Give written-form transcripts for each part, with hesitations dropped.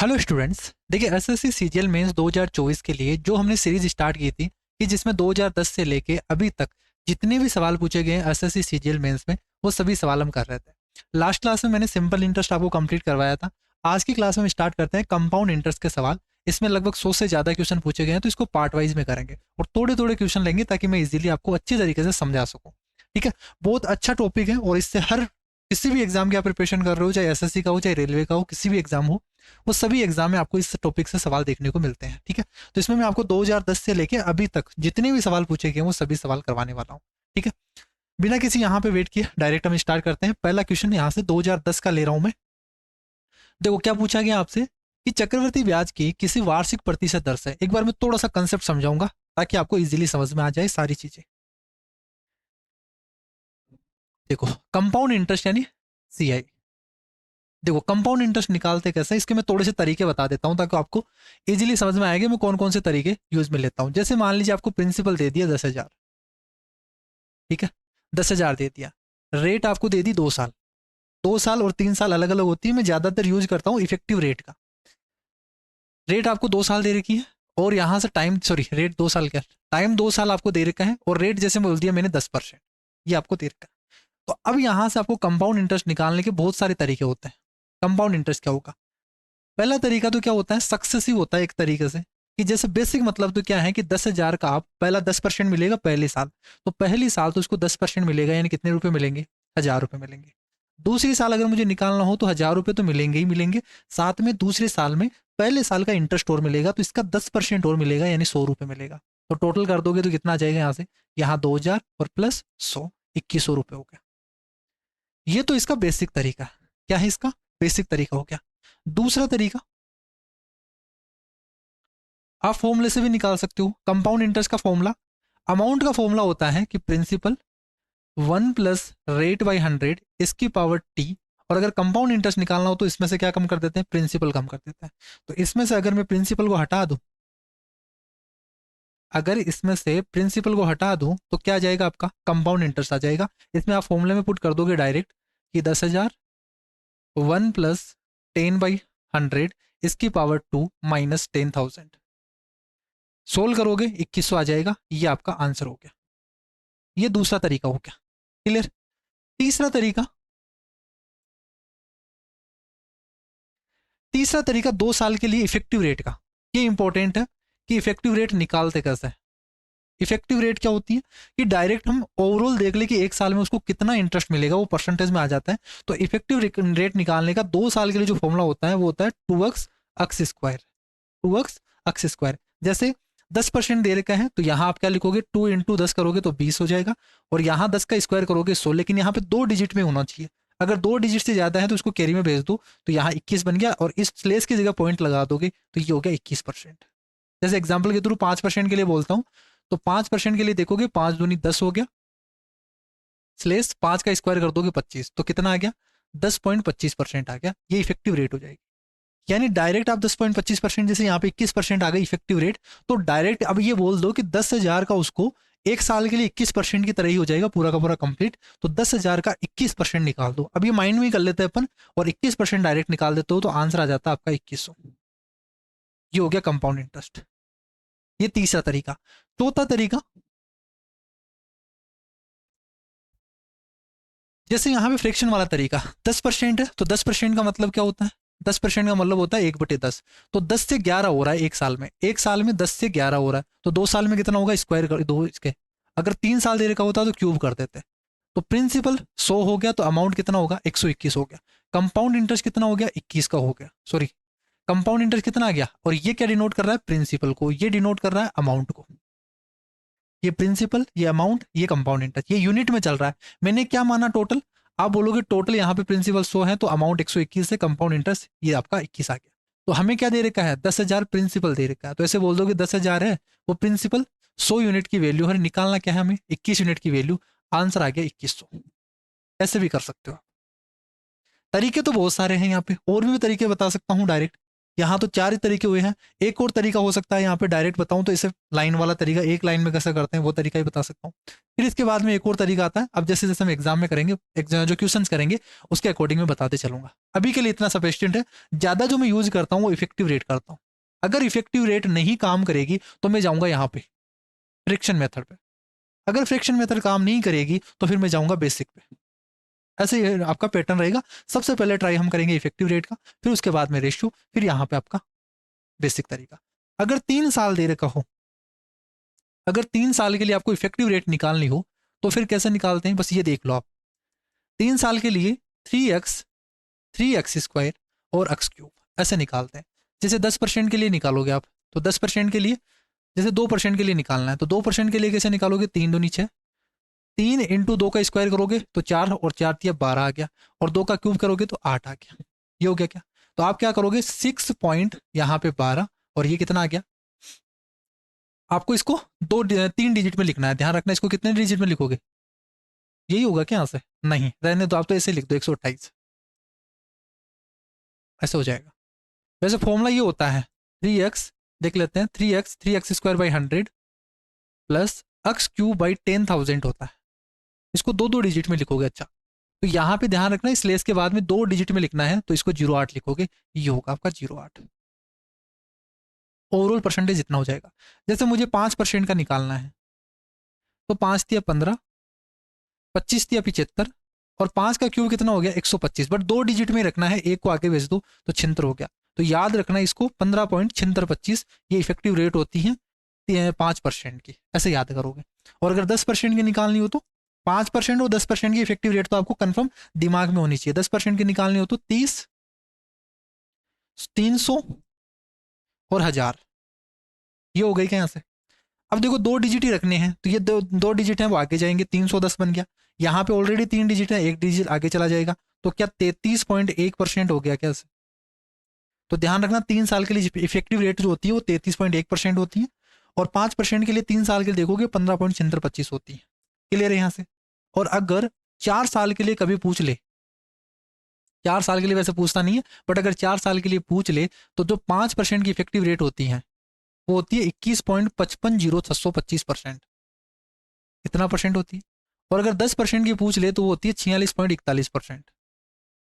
Hello students, देखिए SSC CGL mains 2024 के लिए जो हमने सीरीज स्टार्ट की थी कि जिसमें 2010 से लेके अभी तक जितने भी सवाल पूछे गए हैं एसएससी सीजीएल मेंस में वो सभी सवाल हम कर रहे थे। लास्ट क्लास में मैंने सिंपल इंटरेस्ट आपको कंप्लीट करवाया था। आज की क्लास में हम स्टार्ट करते हैं कंपाउंड इंटरेस्ट के सवाल। इसमें लगभग 100 से ज़्यादा क्वेश्चन पूछे गए हैं, तो इसको पार्ट वाइज में करेंगे और थोड़े थोड़े क्वेश्चन लेंगे ताकि मैं इजीली आपको अच्छी तरीके से समझा सकूँ। ठीक है, बहुत अच्छा टॉपिक है और इससे हर किसी भी एग्जाम की आप प्रिपरेशन कर रहे हो, चाहे एसएससी का हो चाहे रेलवे का हो, किसी भी एग्जाम हो, वो सभी एग्जाम में आपको इस टॉपिक से सवाल देखने को मिलते हैं। ठीक है, तो इसमें मैं आपको 2010 से लेके अभी तक जितने भी सवाल पूछे गए वो सभी सवाल करवाने वाला हूँ। ठीक है, बिना किसी यहाँ पे वेट किए डायरेक्ट हम स्टार्ट करते हैं। पहला क्वेश्चन यहाँ से 2010 का ले रहा हूँ मैं। देखो क्या पूछा गया आपसे कि चक्रवर्ती ब्याज की किसी वार्षिक प्रतिशत दर से, एक बार मैं थोड़ा सा कंसेप्ट समझाऊंगा ताकि आपको इजीली समझ में आ जाए सारी चीजें। देखो कंपाउंड इंटरेस्ट यानी सीआई। देखो कंपाउंड इंटरेस्ट निकालते कैसे, इसके मैं थोड़े से तरीके बता देता हूं ताकि आपको इजीली समझ में आएगा मैं कौन कौन से तरीके यूज में लेता हूं। जैसे मान लीजिए आपको प्रिंसिपल दे दिया 10,000। ठीक है, 10,000 दे दिया, रेट आपको दे दी 2 साल। 2 साल और 3 साल अलग अलग होती है, मैं ज्यादातर यूज करता हूँ इफेक्टिव रेट का। रेट आपको 2 साल दे रखी है और यहां से टाइम, सॉरी रेट 2 साल क्या, टाइम 2 साल आपको दे रखा है और रेट जैसे बोल दिया मैंने 10%, ये आपको दे रखा है। तो अब यहां से आपको कंपाउंड इंटरेस्ट निकालने के बहुत सारे तरीके होते हैं। कंपाउंड इंटरेस्ट क्या होगा, पहला तरीका तो क्या होता है, सक्सेसिव होता है एक तरीके से। कि जैसे बेसिक मतलब तो क्या है कि 10,000 का आप पहला 10% मिलेगा पहले साल, तो पहली साल तो उसको 10% मिलेगा, यानी कितने रुपए मिलेंगे, 1,000 रुपए मिलेंगे। दूसरी साल अगर मुझे निकालना हो तो 1,000 रुपए तो मिलेंगे ही मिलेंगे, साथ में दूसरे साल में पहले साल का इंटरेस्ट और मिलेगा, तो इसका 10% और मिलेगा यानी 100 रुपए मिलेगा। तो टोटल कर दोगे तो कितना आ जाएगा यहाँ से, यहाँ 2,000 और प्लस 100, 2,100 रुपए हो गया। ये तो इसका बेसिक तरीका क्या है, इसका बेसिक तरीका हो गया। दूसरा तरीका आप फॉर्मूले से भी निकाल सकते हो। कंपाउंड इंटरेस्ट का फॉर्मूला, अमाउंट का फॉर्मूला होता है कि प्रिंसिपल 1 + रेट/100 इसकी पावर टी। और अगर कंपाउंड इंटरेस्ट निकालना हो तो इसमें से क्या कम कर देते हैं, प्रिंसिपल कम कर देते हैं। तो इसमें से अगर मैं प्रिंसिपल को हटा दूं, अगर इसमें से प्रिंसिपल को हटा दूं तो क्या आ जाएगा, आपका कंपाउंड इंटरेस्ट आ जाएगा। इसमें आप फॉर्मूले में पुट कर दोगे डायरेक्ट कि 10,000 1 + 10/100 इसकी पावर 2 माइनस 10,000। सोल्व करोगे 2,100 आ जाएगा, ये आपका आंसर हो गया। ये दूसरा तरीका हो गया, क्लियर। तीसरा तरीका, तीसरा तरीका 2 साल के लिए इफेक्टिव रेट का। ये इंपॉर्टेंट है कि इफेक्टिव रेट निकालते कैसे हैं। इफेक्टिव रेट क्या होती है कि डायरेक्ट हम ओवरऑल देख ले कि एक साल में उसको कितना इंटरेस्ट मिलेगा, वो परसेंटेज में आ जाता है। तो इफेक्टिव रेट निकालने का 2 साल के लिए जो फॉर्मूला होता है वो होता है 2x अक्स स्क्वायर। 2x अक्स स्क्वायर। जैसे 10% दे रखा है तो यहाँ आप क्या लिखोगे, 2 × 10 करोगे तो 20 हो जाएगा, और यहाँ 10 का स्क्वायर करोगे 100, लेकिन यहाँ पे 2 डिजिट में होना चाहिए। अगर 2 डिजिट से ज्यादा है तो उसको कैरी में भेज दो, तो यहाँ 21 बन गया, और इस स्लेस की जगह पॉइंट लगा दोगे तो ये हो गया 21%। जैसे एग्जाम्पल के थ्रू 5% के लिए बोलता हूँ, तो 5% के लिए देखोगे 5 दूनी 10 हो गया, स्लेस 5 का स्क्वायर कर दोगे 25, तो कितना आ गया, 10.25% आ गया। ये इफेक्टिव रेट हो जाएगी। यानी डायरेक्ट आप 10.25%, जैसे यहाँ पे 21% आ गई इफेक्टिव रेट, तो डायरेक्ट अब ये बोल दो कि 10,000 का उसको एक साल के लिए 21% की तरह ही हो जाएगा पूरा का पूरा कंप्लीट। तो 10,000 का 21% निकाल दो। अब ये माइंड में ही कर लेते हैं अपन, और 21% डायरेक्ट निकाल देते हो तो आंसर आ जाता है आपका 2,100। ये हो गया कंपाउंड इंटरेस्ट। ये तीसरा तरीका। चौथा तरीका, जैसे यहाँ पे फ्रैक्शन वाला तरीका, 10% है तो 10% का मतलब क्या होता है, 10% का मतलब होता है 1/10। तो 10 से 11 हो रहा है एक साल में, एक साल में 10 से 11 हो रहा है, तो 2 साल में कितना होगा, स्क्वायर कर दो इसके। अगर 3 साल दे रखा होता तो क्यूब कर देते। तो प्रिंसिपल 100 हो गया, तो अमाउंट कितना होगा, 121 हो गया। कंपाउंड इंटरेस्ट कितना हो गया, 21 का हो गया, सॉरी कंपाउंड इंटरेस्ट कितना आ गया, और ये क्या डिनोट कर रहा है, प्रिंसिपल को, ये डिनोट कर रहा है अमाउंट को। ये प्रिंसिपल, ये अमाउंट, ये कंपाउंड इंटरेस्ट, ये यूनिट में चल रहा है। मैंने क्या माना, टोटल। आप बोलोगे टोटल यहाँ पे प्रिंसिपल 100 है तो अमाउंट 121 है, कंपाउंड इंटरेस्ट ये आपका 21 आ गया। तो हमें क्या दे रखा है, 10,000 प्रिंसिपल दे रखा है, तो ऐसे बोल दो कि 10,000 है वो प्रिंसिपल, 100 यूनिट की वैल्यू है, निकालना क्या है हमें, 21 यूनिट की वैल्यू, आंसर आ गया 2,100। ऐसे भी कर सकते हो। तरीके तो बहुत सारे हैं यहाँ पे, और भी मैं तरीके बता सकता हूँ डायरेक्ट। यहाँ तो 4 ही तरीके हुए हैं। एक और तरीका हो सकता है यहाँ पे डायरेक्ट बताऊँ तो इसे लाइन वाला तरीका, एक लाइन में कैसे करते हैं वो तरीका ही बता सकता हूँ। फिर इसके बाद में एक और तरीका आता है, अब जैसे जैसे हम एग्जाम में करेंगे, जो क्वेश्चंस करेंगे उसके अकॉर्डिंग में बताते चलूंगा। अभी के लिए इतना सफिशिएंट है। ज़्यादा जो मैं यूज करता हूँ वो इफेक्टिव रेट करता हूँ। अगर इफेक्टिव रेट नहीं काम करेगी तो मैं जाऊँगा यहाँ पे फ्रिक्शन मेथड पे। अगर फ्रिक्शन मेथड काम नहीं करेगी तो फिर मैं जाऊँगा बेसिक पे। ऐसे ही आपका पैटर्न रहेगा। सबसे पहले ट्राई हम करेंगे इफेक्टिव रेट का, फिर उसके बाद में रेशियो, फिर यहाँ पे आपका बेसिक तरीका। अगर 3 साल दे रखा हो, अगर 3 साल के लिए आपको इफेक्टिव रेट निकालनी हो तो फिर कैसे निकालते हैं, बस ये देख लो आप। 3 साल के लिए 3x, 3x² और x³ ऐसे निकालते हैं। जैसे 10% के लिए निकालोगे आप तो 10% के लिए, जैसे 2% के लिए निकालना है तो 2% के लिए कैसे निकालोगे, 3 दूनी 6, 3 इंटू 2 का स्क्वायर करोगे तो 4 और 4 तिया 12 आ गया, और 2 का क्यूब करोगे तो 8 आ गया। ये हो गया क्या, तो आप क्या करोगे 6 पॉइंट यहाँ पे 12, और ये कितना आ गया। आपको इसको 3 डिजिट में लिखना है, ध्यान रखना इसको कितने डिजिट में लिखोगे, यही होगा क्या यहाँ से, नहीं रहने दो, आप तो ऐसे लिख दो 128, ऐसे हो जाएगा। वैसे फॉर्मूला ये होता है 3x, देख लेते हैं 3x² / 100 प्लस x³ / 10,000 होता है। इसको 2 डिजिट में लिखोगे। अच्छा, तो यहाँ पे ध्यान रखना इस लेस के बाद में 2 डिजिट में लिखना है तो इसको 08 लिखोगे, ये होगा आपका 08। ओवरऑल परसेंटेज इतना हो जाएगा। जैसे मुझे 5% का निकालना है तो 5 तिया 15, 25 तिया 75, और 5 का क्यूब कितना हो गया 125, बट 2 डिजिट में रखना है, एक को आगे भेज दो तो 76 हो गया। तो याद रखना इसको 15.7625 ये इफेक्टिव रेट होती है 5% की, ऐसे याद करोगे। और अगर 10% की निकालनी हो तो 5% और 10% की इफेक्टिव रेट तो आपको कंफर्म दिमाग में होनी चाहिए। 10% की निकालनी हो तो 30, 300 और 1000, ये हो गई क्या यहाँ से। अब देखो 2 डिजिट ही रखने हैं तो ये दो डिजिट हैं वो आगे जाएंगे, 310 बन गया। यहाँ पे ऑलरेडी 3 डिजिट है, एक डिजिट आगे चला जाएगा, तो क्या 33.1% हो गया क्या ऐसे। तो ध्यान रखना 3 साल के लिए इफेक्टिव रेट जो होती है वो 33.1% होती है, और 5% के लिए 3 साल के लिए देखोगे 15.7625 होती है। क्लियर है यहाँ से। और अगर 4 साल के लिए कभी पूछ ले, 4 साल के लिए वैसे पूछता नहीं है, बट अगर 4 साल के लिए पूछ ले तो जो 5% की इफेक्टिव रेट होती है वो होती है 21.550625%, इतना परसेंट होती है। और अगर 10% की पूछ ले तो वो होती है 46.41%।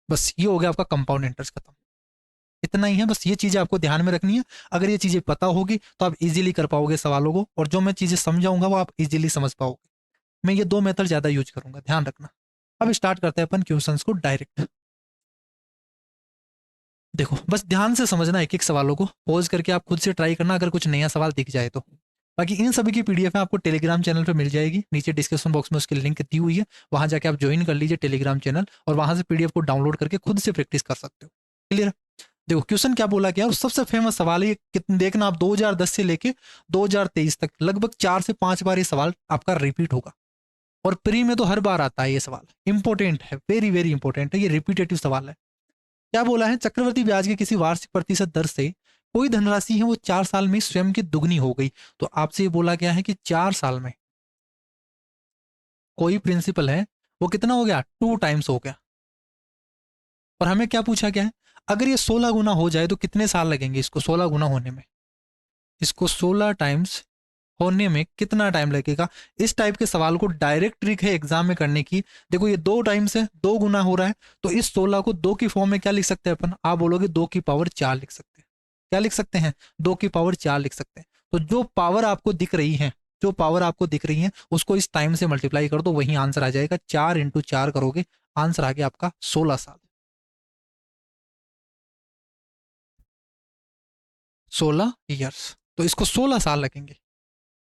बस ये हो गया आपका कंपाउंड इंटरेस्ट खत्म। इतना ही है, बस ये चीज़ें आपको ध्यान में रखनी है। अगर ये चीज़ें पता होगी तो आप इजीली कर पाओगे सवालों को, और जो मैं चीज़ें समझाऊंगा वो आप इजीली समझ पाओगे। मैं ये 2 मेथड ज़्यादा यूज करूंगा, ध्यान रखना। अब स्टार्ट करते हैं अपन क्वेश्चंस को डायरेक्ट। देखो बस ध्यान से समझना एक एक सवालों को, पॉज करके आप खुद से ट्राई करना अगर कुछ नया सवाल दिख जाए तो। बाकी इन सभी की पीडीएफ आपको टेलीग्राम चैनल पे मिल जाएगी, नीचे डिस्क्रिप्शन बॉक्स में उसकी लिंक दी हुई है, वहां जाके आप ज्वाइन कर लीजिए टेलीग्राम चैनल, और वहां से पीडीएफ को डाउनलोड करके खुद से प्रैक्टिस कर सकते हो। क्लियर। देखो क्वेश्चन क्या बोला गया, सबसे फेमस सवाल है कितने, देखना आप 2010 से लेके 2023 तक लगभग 4 से 5 बार ये सवाल आपका रिपीट होगा, और प्री में तो हर बार आता है ये सवाल। इंपॉर्टेंट है, वेरी वेरी इंपॉर्टेंट है, ये रिपीटेटिव सवाल है। क्या बोला है, चक्रवर्ती ब्याज के किसी वार्षिक प्रतिशत दर से कोई धनराशि है वो 4 साल में स्वयं की दुगनी हो गई। तो आपसे ये बोला गया है कि 4 साल में कोई प्रिंसिपल है वो कितना हो गया, 2 टाइम्स हो गया। और हमें क्या पूछा गया है, अगर ये 16 गुना हो जाए तो कितने साल लगेंगे इसको 16 गुना होने में, इसको 16 टाइम्स होने में कितना टाइम लगेगा। इस टाइप के सवाल को डायरेक्ट ट्रिक है एग्जाम में करने की। देखो ये 2 टाइम्स है, 2 गुना हो रहा है, तो इस 16 को 2 की फॉर्म में क्या लिख सकते हैं अपन, आप बोलोगे 2 की पावर 4 लिख सकते हैं। क्या लिख सकते हैं, 2 की पावर 4 लिख सकते हैं। तो जो पावर आपको दिख रही है, जो पावर आपको दिख रही है उसको इस टाइम से मल्टीप्लाई कर दो, वही आंसर आ जाएगा। 4 इंटू 4 करोगे, आंसर आ गया आपका 16 साल। 16 ईयर्स, तो इसको 16 साल लगेंगे,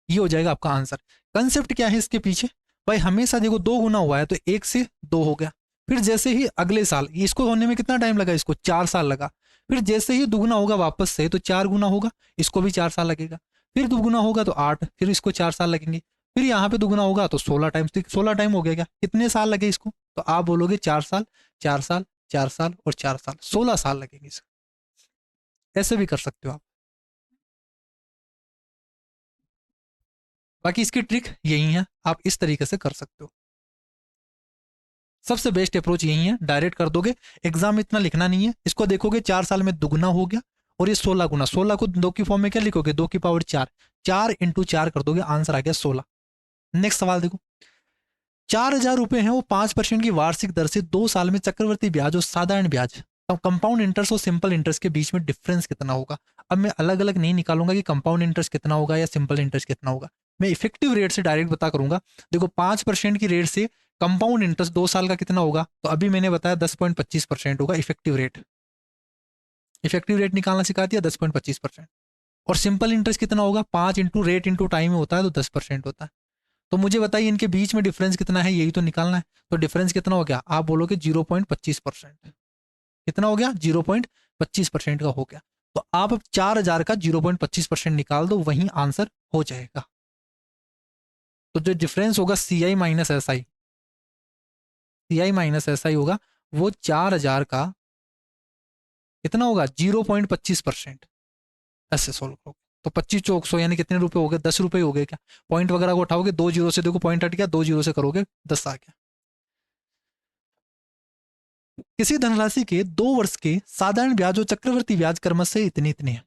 ये हो जाएगा आपका आंसर। कंसेप्ट क्या है इसके पीछे, भाई हमेशा देखो 2 गुना हुआ है तो 1 से 2 हो गया, फिर जैसे ही अगले साल इसको होने में कितना टाइम लगा, इसको 4 साल लगा, फिर जैसे ही दुगुना होगा वापस से तो 4 गुना होगा, इसको भी 4 साल लगेगा, फिर दुगुना होगा तो 8, फिर इसको 4 साल लगेंगे, फिर यहाँ पे दुगुना होगा तो 16 टाइम्स, 16 टाइम हो गया क्या, कितने साल लगे इसको, तो आप बोलोगे 4 साल, 4 साल, 4 साल और 4 साल, 16 साल लगेंगे इसको। ऐसे भी कर सकते हो आप। बाकी इसकी ट्रिक यही है, आप इस तरीके से कर सकते हो। सबसे बेस्ट अप्रोच यही है, डायरेक्ट कर दोगे, एग्जाम में इतना लिखना नहीं है, इसको देखोगे 4 साल में दुगना हो गया और ये 16 गुना, 16 को 2 की फॉर्म में क्या लिखोगे, 2 की पावर 4, 4 इंटू 4 कर दोगे, आंसर आ गया 16। नेक्स्ट सवाल देखो, 4,000 रुपए हैं वो 5% की वार्षिक दर से 2 साल में चक्रवर्ती ब्याज और साधारण ब्याज, तो कंपाउंड इंटरेस्ट और सिंपल इंटरेस्ट के बीच में डिफरेंस कितना होगा। अब मैं अलग अलग नहीं निकालूंगा कि कंपाउंड इंटरेस्ट कितना होगा या सिंपल इंटरेस्ट कितना होगा, मैं इफेक्टिव रेट से डायरेक्ट बता करूंगा। देखो 5% की रेट से कंपाउंड इंटरेस्ट 2 साल का कितना होगा, तो अभी मैंने बताया 10.25% होगा इफेक्टिव रेट। इफेक्टिव रेट निकालना सिखा दिया 10.25%। और सिंपल इंटरेस्ट कितना होगा, 5 इंटू रेट इंटू टाइम में होता है तो 10% होता है। तो मुझे बताइए इनके बीच में डिफरेंस कितना है, यही तो निकालना है। तो डिफरेंस कितना हो गया, आप बोलोगे 0.25%। कितना हो गया, 0.25% का हो गया। तो आप 4,000 का 0.25% निकाल दो, वही आंसर हो जाएगा। तो जो डिफरेंस होगा C I minus S I, C I minus S I होगा वो 4,000 का कितना होगा, 0.25%। ऐसे सोल्व करोगे तो 25 चौक 100 यानी कितने रुपए हो गए, 10 रुपए हो गए क्या। पॉइंट वगैरह को उठाओगे, 2 जीरो से देखो पॉइंट हट गया, 2 जीरो से करोगे 10 आ गया। किसी धनराशि के 2 वर्ष के साधारण ब्याज और चक्रवर्ती ब्याज क्रमशः इतनी इतनी है।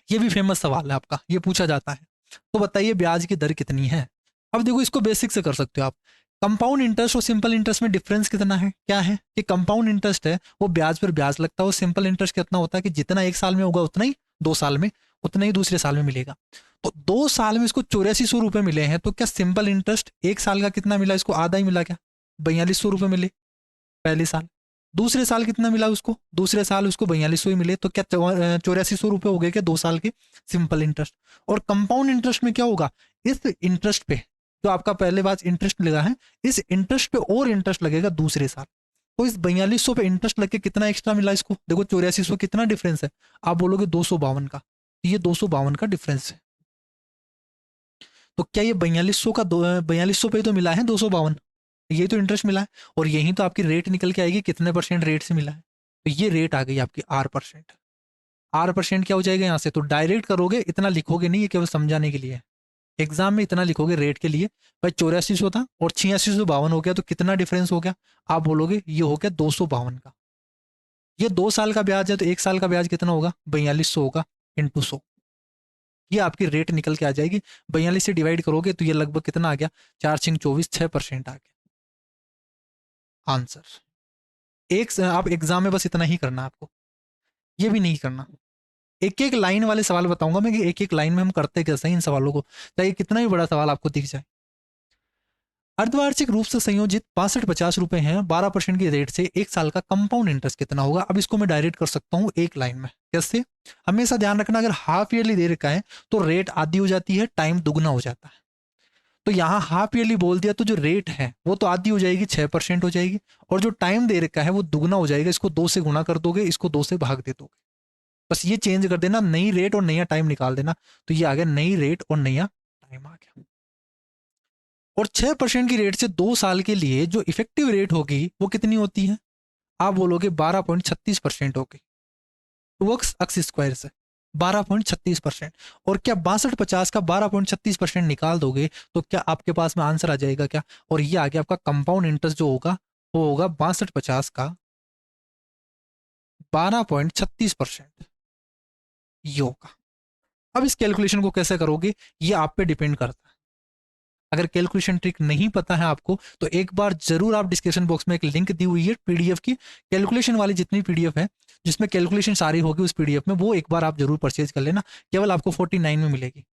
ये भी फेमस सवाल है आपका, ये पूछा जाता है। तो बताइए ब्याज की दर कितनी है। अब देखो इसको बेसिक से कर सकते हो आप। कंपाउंड इंटरेस्ट और सिंपल इंटरेस्ट में डिफरेंस कितना है, क्या है कि कंपाउंड इंटरेस्ट है वो ब्याज पर ब्याज लगता है, और सिंपल इंटरेस्ट कितना होता है कि जितना एक साल में होगा उतना ही 2 साल में, उतना ही दूसरे साल में मिलेगा। तो 2 साल में इसको 8400 रुपए मिले हैं, तो क्या सिंपल इंटरेस्ट एक साल का कितना मिला, इसको आधा ही मिला क्या, 4200 रुपए मिले पहले साल। दूसरे साल कितना मिला उसको, दूसरे साल उसको 4200 ही मिले, तो क्या 8400 रुपए हो गए क्या 2 साल के सिंपल इंटरेस्ट। और कंपाउंड इंटरेस्ट में क्या होगा, इस इंटरेस्ट पे जो आपका पहले बार इंटरेस्ट लगा है, इस इंटरेस्ट पे और इंटरेस्ट लगेगा दूसरे साल। तो इस 4200 पे इंटरेस्ट लग के कितना एक्स्ट्रा मिला इसको, देखो 8400 कितना डिफरेंस है, आप बोलोगे 252 का, ये 252 का डिफरेंस है। तो क्या ये 4200 का 4200 पे तो मिला है 252, ये तो इंटरेस्ट मिला है, और यही तो आपकी रेट निकल के आएगी कितने परसेंट रेट से मिला है। तो ये रेट आ गई आपकी R%। R% क्या हो जाएगा यहाँ से, तो डायरेक्ट करोगे इतना लिखोगे नहीं, ये केवल समझाने के लिए है। एग्जाम में इतना लिखोगे रेट के लिए, भाई 8400 था और 8652 हो गया, तो कितना डिफरेंस हो गया, आप बोलोगे ये हो गया 252 का। ये 2 साल का ब्याज है, तो 1 साल का ब्याज कितना होगा, 4200 होगा इंटू 100, ये आपकी रेट निकल के आ जाएगी। 42 से डिवाइड करोगे तो ये लगभग कितना आ गया, 4 6 24 6% आ गया आंसर। एक आप एग्जाम में बस इतना ही करना आपको, ये भी नहीं करना। एक एक लाइन वाले सवाल बताऊंगा मैं कि एक एक लाइन में हम करते कैसे हैं इन सवालों को, चाहे कितना भी बड़ा सवाल आपको दिख जाए। अर्धवार्षिक रूप से संयोजित 6250 रुपए हैं, 12% की रेट से 1 साल का कंपाउंड इंटरेस्ट कितना होगा। अब इसको मैं डायरेक्ट कर सकता हूं एक लाइन में, कैसे, हमेशा ध्यान रखना अगर हाफ ईयरली दे रखा है तो रेट आधी हो जाती है, टाइम दुगना हो जाता है। तो यहाँ हाफ ईयरली बोल दिया तो जो रेट है वो तो आधी हो जाएगी, 6% हो जाएगी, और जो टाइम दे रखा है वो दुगना हो जाएगा, इसको 2 से गुना कर दोगे, इसको 2 से भाग दे दोगे, बस ये चेंज कर देना, नई रेट और नया टाइम निकाल देना। तो ये आ गया नई रेट और नया टाइम आ गया। और 6% की रेट से 2 साल के लिए जो इफेक्टिव रेट होगी वो कितनी होती है, आप बोलोगे 12.36% होगी, 2x स्क्वायर से 12.36%। और क्या 6250 का 12.36% निकाल दोगे तो क्या आपके पास में आंसर आ जाएगा क्या, और ये आ गया आपका कंपाउंड इंटरेस्ट जो होगा वो होगा 6250 का 12.36%, ये होगा। अब इस कैलकुलेशन को कैसे करोगे ये आप पे डिपेंड करता है। अगर कैलकुलेशन ट्रिक नहीं पता है आपको तो एक बार जरूर आप डिस्क्रिप्शन बॉक्स में एक लिंक दी हुई है पीडीएफ की, कैलकुलेशन वाली जितनी पीडीएफ है जिसमें कैलकुलेशन सारी होगी उस पीडीएफ में, वो एक बार आप जरूर परचेज कर लेना, केवल आपको 49 में मिलेगी।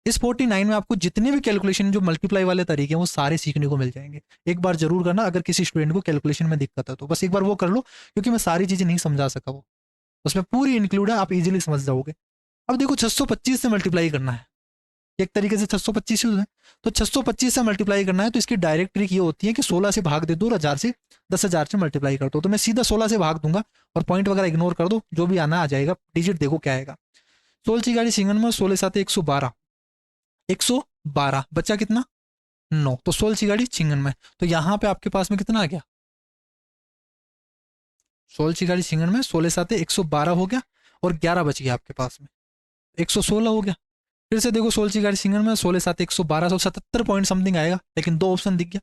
इस 49 में आपको जितने भी कैलकुलेशन जो मल्टीप्लाई वाले तरीके हैं वो सारे सीखने को मिल जाएंगे। एक बार जरूर करना, अगर किसी स्टूडेंट को कैलकुलेशन में दिक्कत है तो बस एक बार वो कर लो, क्योंकि मैं सारी चीजें नहीं समझा सका, वो उसमें पूरी इंक्लूड है, आप इजीली समझ जाओगे। अब देखो 625 से मल्टीप्लाई करना है, एक तरीके से 625 है, तो 625 से मल्टीप्लाई करना है तो इसकी डायरेक्ट ट्रिक ये होती है कि 16 से भाग दे दो और 1000 से 10,000 से मल्टीप्लाई कर दो। तो मैं सीधा 16 से भाग दूंगा और पॉइंट वगैरह इग्नोर कर दो, जो भी आना आ जाएगा, डिजिट देखो क्या आएगा। 16 की गाड़ी सिंगन में 16 सात 112, 112 बच्चा कितना 9, तो 16 की गाड़ी चिंगन में, तो यहाँ पे आपके पास में कितना आ गया, 16 की गाड़ी सिंगन में 16 सात 112 हो गया, और 11 बच गया आपके पास में 116 हो गया। फिर से देखो 16 की गाड़ी सिंगल में 16 सात 112, 177 पॉइंट समथिंग आएगा, लेकिन 2 ऑप्शन दिख गया।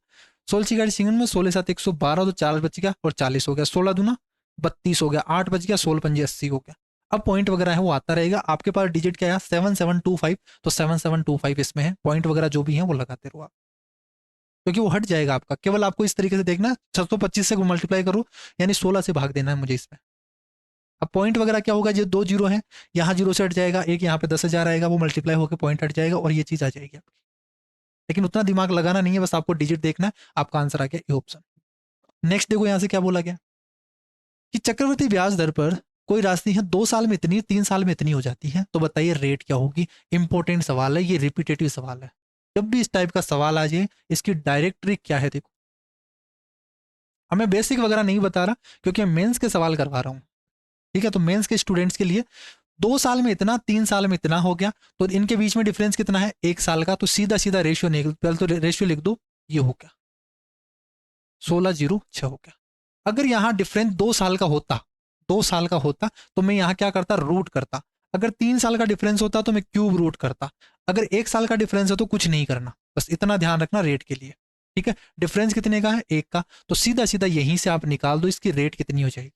16 की गाड़ी सिंगल में 16 सात 112, तो 4 बच गया और 40 हो गया, 16 दूना 32 हो गया, 8 बच गया, 16 पंजे 80 हो गया। अब पॉइंट वगैरह है वो आता रहेगा। आपके पास डिजिट क्या है 7725, तो 7725 इसमें है, पॉइंट वगैरह जो भी है वो लगाते रहो आप, क्योंकि वो हट जाएगा आपका। केवल आपको इस तरीके से देखना है 625 से मल्टीप्लाई करो, यानी 16 से भाग देना है मुझे इसमें। अब पॉइंट वगैरह क्या होगा, जो 2 जीरो है यहाँ जीरो से हट जाएगा, एक यहाँ पे 10,000 आएगा, वो मल्टीप्लाई होकर पॉइंट हट जाएगा और ये चीज आ जाएगी आपकी। लेकिन उतना दिमाग लगाना नहीं है, बस आपको डिजिट देखना है, आपका आंसर आ गया ए ऑप्शन। नेक्स्ट देखो यहाँ से क्या बोला गया कि चक्रवृद्धि ब्याज दर पर कोई राशि है 2 साल में इतनी, 3 साल में इतनी हो जाती है, तो बताइए रेट क्या होगी। इंपॉर्टेंट सवाल है ये, रिपीटेटिव सवाल है। जब भी इस टाइप का सवाल आ जाए, इसकी डायरेक्ट ट्रिक क्या है देखो। हमें बेसिक वगैरह नहीं बता रहा, क्योंकि मैं मेंस के सवाल करवा रहा हूँ, ठीक है। तो मेंस के स्टूडेंट्स के लिए 2 साल में इतना, 3 साल में इतना हो गया, तो इनके बीच में डिफरेंस कितना है 1 साल का, तो सीधा सीधा रेशियो नहीं, पहले तो रेशियो लिख दो, ये हो गया 1606 हो गया। अगर यहाँ डिफरेंस 2 साल का होता, 2 साल का होता तो मैं यहाँ क्या करता, रूट करता। अगर 3 साल का डिफरेंस होता तो मैं क्यूब रूट करता। अगर 1 साल का डिफरेंस है तो कुछ नहीं करना, बस इतना ध्यान रखना रेट के लिए, ठीक है। डिफरेंस कितने का है 1 का, तो सीधा सीधा यहीं से आप निकाल दो इसकी रेट कितनी हो जाएगी।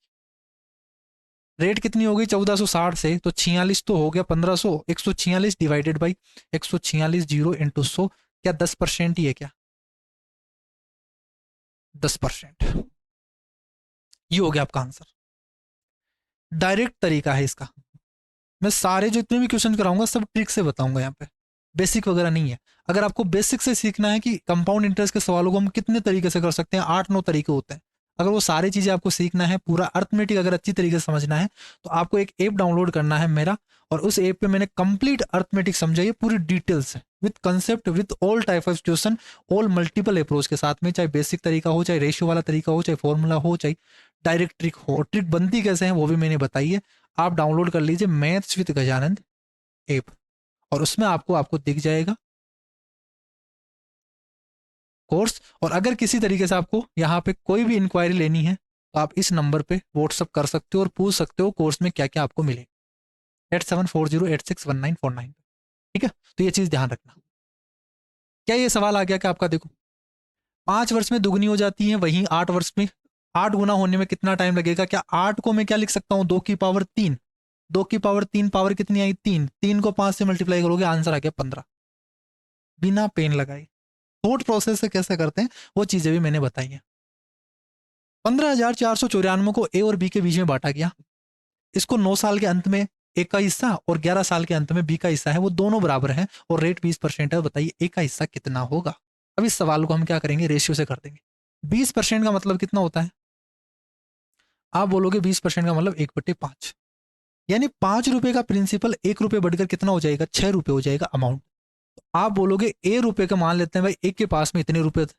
रेट कितनी हो गई 1460 से, तो 46 तो हो गया 1500, 146 डिवाइडेड बाई 146 जीरो इंटू 100, क्या 10% ही है क्या, 10%। ये हो गया आपका आंसर। डायरेक्ट तरीका है इसका। मैं सारे जितने भी क्वेश्चन कराऊंगा सब ट्रिक से बताऊंगा, यहाँ पे बेसिक वगैरह नहीं है। अगर आपको बेसिक से सीखना है कि कंपाउंड इंटरेस्ट के सवालों को हम कितने तरीके से कर सकते हैं, 8-9 तरीके होते हैं। अगर वो सारी चीजें आपको सीखना है, पूरा अर्थमेटिक अगर अच्छी तरीके से समझना है, तो आपको एक ऐप डाउनलोड करना है मेरा, और उस ऐप पे मैंने कंप्लीट अर्थमेटिक समझाई है पूरी डिटेल से, with concept, with all type of question, all multiple approach के साथ में, चाहे बेसिक तरीका हो, चाहे रेशियो वाला तरीका हो, चाहे फॉर्मूला हो, चाहे डायरेक्ट ट्रिक हो। और ट्रिक बनती कैसे है वो भी मैंने बताई है। आप डाउनलोड कर लीजिए मैथ्स विद गजानंद ऐप, और उसमें आपको आपको दिख जाएगा कोर्स। और अगर किसी तरीके से आपको यहाँ पे कोई भी इंक्वायरी लेनी है, तो आप इस नंबर पे व्हाट्सअप कर सकते हो और पूछ सकते हो कोर्स में क्या क्या आपको मिले, 8740861949। ठीक है, तो ये चीज ध्यान रखना। क्या ये सवाल आ गया कि आपका देखो 5 वर्ष में दुगनी हो जाती है, वहीं 8 वर्ष में 8 गुना होने में कितना टाइम लगेगा। क्या 8 को मैं क्या लिख सकता हूँ 2 की पावर 3, 2 की पावर 3 पावर कितनी आई 3, 3 को 5 से मल्टीप्लाई करोगे आंसर आ गया 15, बिना पेन लगाए। थॉट प्रोसेस से कैसे करते हैं वो चीजें भी मैंने बताई हैं। 15,494 को ए और बी के बीच में बांटा गया। इसको 9 साल के अंत में ए का हिस्सा और 11 साल के अंत में बी का हिस्सा है, वो दोनों बराबर हैं और रेट 20% है। बताइए ए का हिस्सा कितना होगा। अब इस सवाल को हम क्या करेंगे, रेशियो से कर देंगे। 20% का मतलब कितना होता है, आप बोलोगे 20% का मतलब 1/5, यानी 5 रुपए का प्रिंसिपल 1 रुपए बढ़कर कितना हो जाएगा 6 रुपए हो जाएगा अमाउंट। तो आप बोलोगे ए रुपए का मान लेते हैं भाई, एक के पास में इतने रुपए थे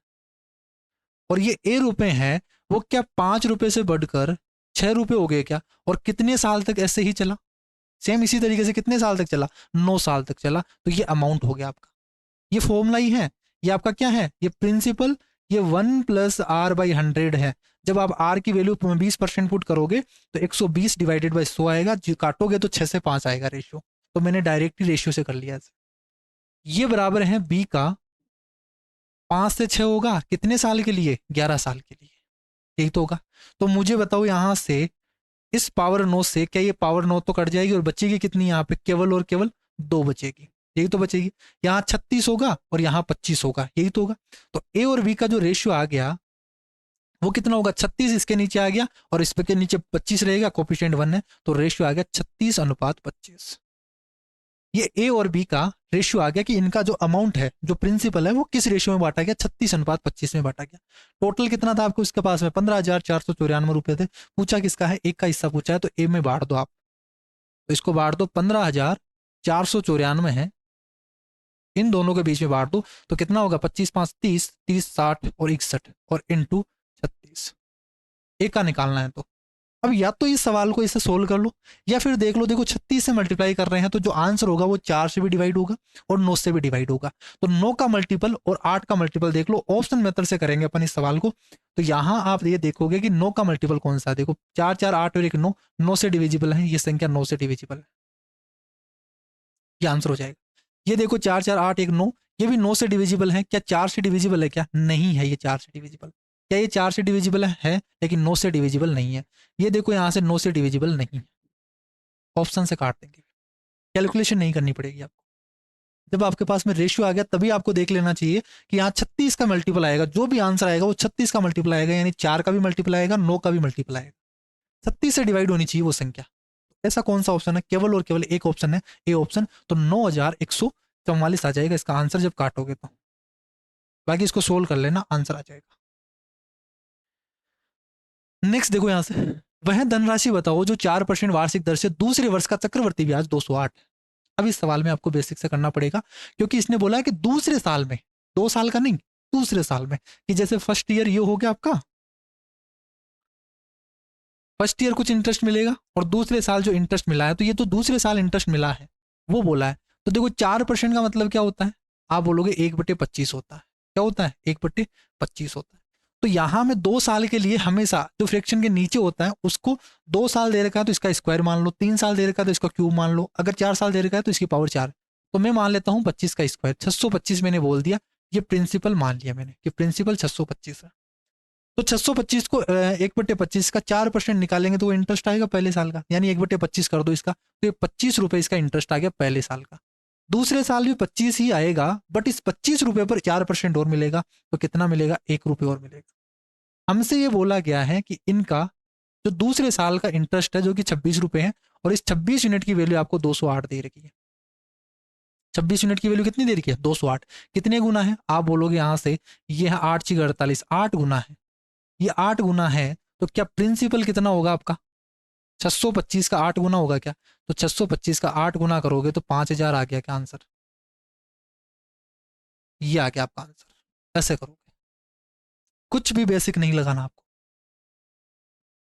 और ये ए रुपए हैं, वो क्या 5 रुपए से बढ़कर 6 रुपए हो गए क्या, और कितने साल तक ऐसे ही चला, सेम इसी तरीके से कितने साल तक चला 9 साल तक चला। तो ये अमाउंट हो गया आपका, ये फॉर्मूला ही है, ये आपका क्या है, ये प्रिंसिपल, ये 1+r/100 है। जब आप r की वैल्यू 20% पुट करोगे तो 120 डिवाइडेड बाई 100 आएगा, जो काटोगे तो 6 से 5 आएगा रेशियो। तो मैंने डायरेक्ट ही रेशियो से कर लिया। ये बराबर है बी का 5 से 6 होगा कितने साल के लिए 11 साल के लिए, यही तो होगा। तो मुझे बताओ यहां से इस पावर 9 से क्या ये पावर 9 तो कट जाएगी और बचेगी कितनी, यहाँ पे केवल और केवल 2 बचेगी, यही तो बचेगी। यहाँ 36 होगा और यहाँ 25 होगा, यही तो होगा। तो ए और बी का जो रेशियो आ गया वो कितना होगा, 36 इसके नीचे आ गया और इस पे के नीचे 25 रहेगा, कोफिशिएंट 1 है, तो रेशियो आ गया 36:25। ये ए और बी का रेशियो आ गया कि इनका जो अमाउंट है, जो प्रिंसिपल है, वो किस रेशियो में बांटा गया, 36:25 में बांटा गया। टोटल कितना था आपको इसके पास में 15,494 रुपए थे। पूछा किसका है, एक का हिस्सा पूछा है, तो ए में बांट दो आप, तो इसको बांट दो 15,494 है, इन दोनों के बीच में बांट दो, तो कितना होगा 25×5 30, 30 60 और 61 और इंटू 36, ए का निकालना है। तो अब या तो इस सवाल को इससे सोल्व कर लो, या फिर देख लो, देखो 36 से मल्टीप्लाई कर रहे हैं तो जो आंसर होगा वो 4 से भी डिवाइड होगा और 9 से भी डिवाइड होगा। तो 9 का मल्टीपल और 8 का मल्टीपल देख लो, ऑप्शन मेथड से करेंगे अपन इस सवाल को। तो यहां आप ये देखोगे कि 9 का मल्टीपल कौन सा है, देखो 4 4 8 और 1 9, 9 से डिविजिबल है, ये संख्या 9 से डिविजिबल है, ये आंसर हो जाएगा। ये देखो 4 4 8 1 9, ये भी 9 से डिविजिबल है, क्या 4 से डिविजिबल है, क्या नहीं है, ये 4 से डिविजिबल, क्या ये 4 से डिविजिबल है, लेकिन 9 से डिविजिबल नहीं है। ये देखो यहाँ से 9 से डिविजिबल नहीं है, ऑप्शन से काट देंगे, कैलकुलेशन नहीं करनी पड़ेगी आपको। जब आपके पास में रेशियो आ गया तभी आपको देख लेना चाहिए कि यहाँ 36 का मल्टीपल आएगा, जो भी आंसर आएगा वो 36 का मल्टीपल आएगा, यानी 4 का भी मल्टीपल आएगा, 9 का भी मल्टीपल आएगा, 36 से डिवाइड होनी चाहिए वो संख्या। ऐसा कौन सा ऑप्शन है? केवल और केवल एक ऑप्शन है, ए ऑप्शन। तो 9144 आ जाएगा इसका आंसर जब काटोगे तो। बाकी इसको सोल्व कर लेना, आंसर आ जाएगा। नेक्स्ट देखो यहां से, वह धनराशि बताओ जो 4% वार्षिक दर से दूसरे वर्ष का चक्रवर्ती ब्याज 208। अब इस सवाल में आपको बेसिक से करना पड़ेगा, क्योंकि इसने बोला है कि दूसरे साल में, 2 साल का नहीं, दूसरे साल में, कि जैसे फर्स्ट ईयर ये हो गया आपका, फर्स्ट ईयर कुछ इंटरेस्ट मिलेगा और दूसरे साल जो इंटरेस्ट मिला है, तो ये तो दूसरे साल इंटरेस्ट मिला है वो बोला है। तो देखो 4% का मतलब क्या होता है? आप बोलोगे 1/25 होता है। क्या होता है? 1/25 होता है। तो यहां में 2 साल के लिए हमेशा जो फ्रैक्शन के नीचे होता है उसको 2 साल दे रखा है तो इसका स्क्वायर मान लो, 3 साल दे रखा है तो इसका क्यूब मान लो, अगर 4 साल दे रखा है तो इसकी पावर 4। तो मैं मान लेता हूं 25 का स्क्वायर, 625 मैंने बोल दिया। ये प्रिंसिपल मान लिया मैंने कि प्रिंसिपल 625 है। तो 625 को 1/25 का 4% निकालेंगे तो वो इंटरेस्ट आएगा पहले साल का, यानी 1/25 कर दो इसका, तो ये 25 रुपए इसका इंटरेस्ट आ गया पहले साल का। दूसरे साल भी 25 ही आएगा, बट इस 25 रुपए पर 4% और मिलेगा, तो कितना मिलेगा? 1 रुपये और मिलेगा। हमसे ये बोला गया है कि इनका जो दूसरे साल का इंटरेस्ट है जो कि 26 रुपए है, और इस 26 यूनिट की वैल्यू आपको 208 दे रखी है। 26 यूनिट की वैल्यू कितनी दे रखी है? 208। कितने गुना है? आप बोलोगे यहां से, ये है 8 × 48, 8 गुना है। ये 8 गुना है, तो क्या प्रिंसिपल कितना होगा आपका? 625 का 8 गुना होगा क्या? तो 625 का 8 गुना करोगे तो 5000 आ गया क्या आंसर? ये आ गया आपका आंसर। ऐसे करोगे, कुछ भी बेसिक नहीं लगाना आपको।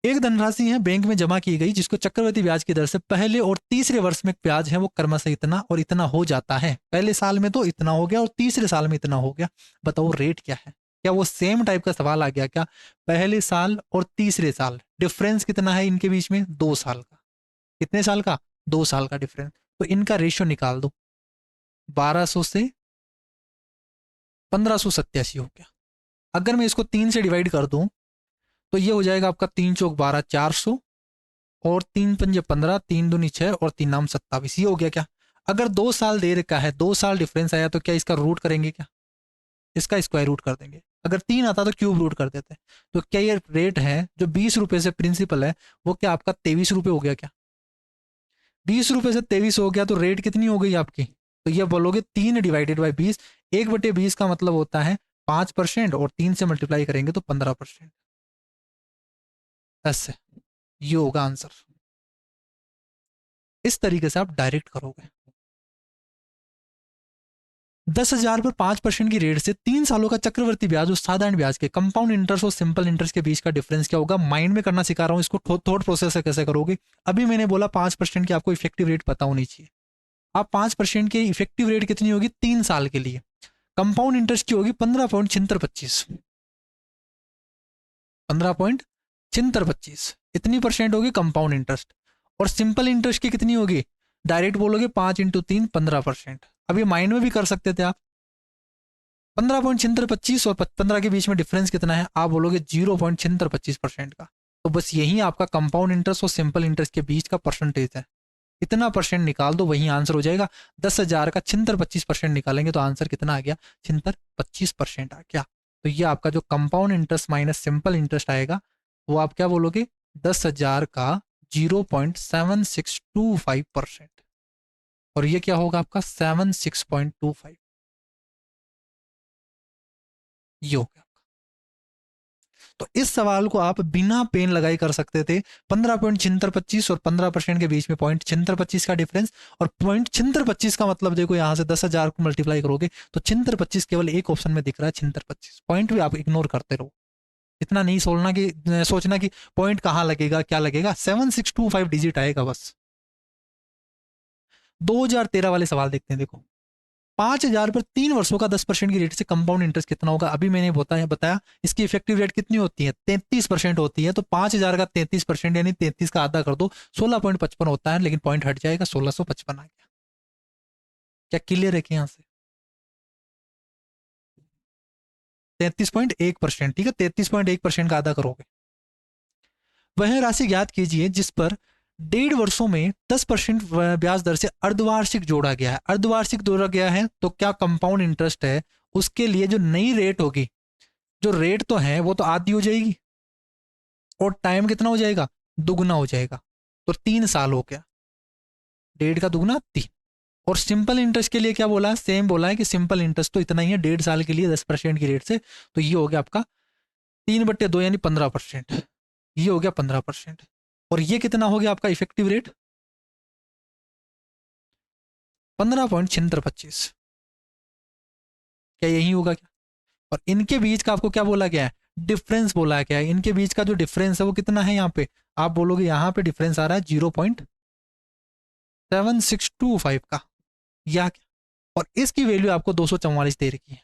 एक धनराशि है बैंक में जमा की गई जिसको चक्रवृद्धि ब्याज की दर से पहले और तीसरे वर्ष में ब्याज है वो क्रमशः इतना और इतना हो जाता है। पहले साल में तो इतना हो गया और तीसरे साल में इतना हो गया। बताओ रेट क्या है? क्या वो सेम टाइप का सवाल आ गया क्या? पहले साल और तीसरे साल डिफरेंस कितना है इनके बीच में? 2 साल का। कितने साल का? 2 साल का डिफरेंस। तो इनका रेशियो निकाल दो, 1200 से 1587 हो गया। अगर मैं इसको 3 से डिवाइड कर दूं तो ये हो जाएगा आपका 3 चौक 12, 400, और 3 पंजे 15, 3 दूनी 6 और 3 नाम 27। ये हो गया क्या? अगर 2 साल दे रखा है, 2 साल डिफरेंस आया, तो क्या इसका रूट करेंगे क्या? इसका स्क्वायर रूट कर देंगे। अगर 3 आता तो क्यूब रूट कर देते। तो क्या ये रेट है जो 20 रुपए से प्रिंसिपल है वो क्या आपका 23 रुपए हो गया क्या? 20 रुपए से 23 हो गया तो रेट कितनी हो गई आपकी? तो ये बोलोगे 3/20, 1/20 का मतलब होता है 5%, और 3 से मल्टीप्लाई करेंगे तो 15%। ऐसे ये होगा आंसर। इस तरीके से आप डायरेक्ट करोगे। 10,000 पर 5% की रेट से 3 सालों का चक्रवर्ती ब्याज और साधारण ब्याज के, कंपाउंड इंटरेस्ट और सिंपल इंटरेस्ट के बीच का डिफरेंस क्या होगा? माइंड में करना सिखा रहा हूं इसको, थॉट प्रोसेस से कैसे करोगे। अभी मैंने बोला 5% की आपको इफेक्टिव रेट पता होनी चाहिए। आप 5% की इफेक्टिव रेट कितनी होगी 3 साल के लिए? कंपाउंड इंटरेस्ट की होगी 15.7625, 15.7625 इतनी परसेंट होगी कंपाउंड इंटरेस्ट। और सिंपल इंटरेस्ट की कितनी होगी? डायरेक्ट बोलोगे 5 × 3 15%। अब ये माइंड में भी कर सकते थे आप। 15.7625 और 15 के बीच में डिफरेंस कितना है? आप बोलोगे 0.7625% का। तो बस यही आपका कंपाउंड इंटरेस्ट और सिंपल इंटरेस्ट के बीच का परसेंटेज है। इतना परसेंट निकाल दो, वही आंसर हो जाएगा। 10,000 का 76% निकालेंगे तो आंसर कितना आ गया? 25% आ गया। तो ये आपका जो compound interest minus simple interest आएगा वो आप क्या बोलोगे? 10,000 का 0.7625%, और ये क्या होगा आपका? 76.25। ये हो गया। तो इस सवाल को आप बिना पेन लगाए कर सकते थे। 15.7625 और 15% के बीच में 0.7625 का डिफरेंस, और 0.7625 का मतलब देखो यहां से 10,000 को मल्टीप्लाई करोगे तो 7625 केवल एक ऑप्शन में दिख रहा है। 7625 पॉइंट भी आप इग्नोर करते रहो। इतना नहीं सोचना कि पॉइंट कहां लगेगा क्या लगेगा। 7625 डिजिट आएगा बस। 2013 वाले सवाल देखते हैं। देखो 5,000 पर 3 वर्षों का 10% की रेट से कंपाउंड इंटरेस्ट कितना होगा? अभी मैंने बताया इसकी इफेक्टिव रेट कितनी होती है? 33% होती है। तो 5,000 का 33% यानी 33 का आधा कर दो, 16.55 होता है, लेकिन पॉइंट हट जाएगा, 1655 आ गया। क्या क्लियर है कि यहां से 33.1%? ठीक है, 33.1% का आधा करोगे। वह राशि ज्ञात कीजिए जिस पर 1.5 वर्षों में 10% ब्याज दर से अर्धवार्षिक जोड़ा गया है। अर्धवार्षिक जोड़ा गया है तो क्या कंपाउंड इंटरेस्ट है उसके लिए जो नई रेट होगी, जो रेट तो है वो तो आधी हो जाएगी और टाइम कितना हो जाएगा, दुगना हो जाएगा। तो 3 साल हो गया, 1.5 का दुगना 3। और सिंपल इंटरेस्ट के लिए क्या बोला है, सेम बोला है कि सिंपल इंटरेस्ट तो इतना ही है 1.5 साल के लिए 10% की रेट से। तो ये हो गया आपका 3/2 यानी 15%। ये हो गया 15%। और ये कितना हो गया आपका इफेक्टिव रेट 15.76। क्या यही होगा क्या? और इनके बीच का आपको क्या बोला गया है, डिफरेंस बोला गया है। इनके बीच का जो डिफरेंस है वो कितना है, यहाँ पे आप बोलोगे यहाँ पे डिफरेंस आ रहा है 0.7625 का, या क्या? और इसकी वैल्यू आपको 244 दे रखी है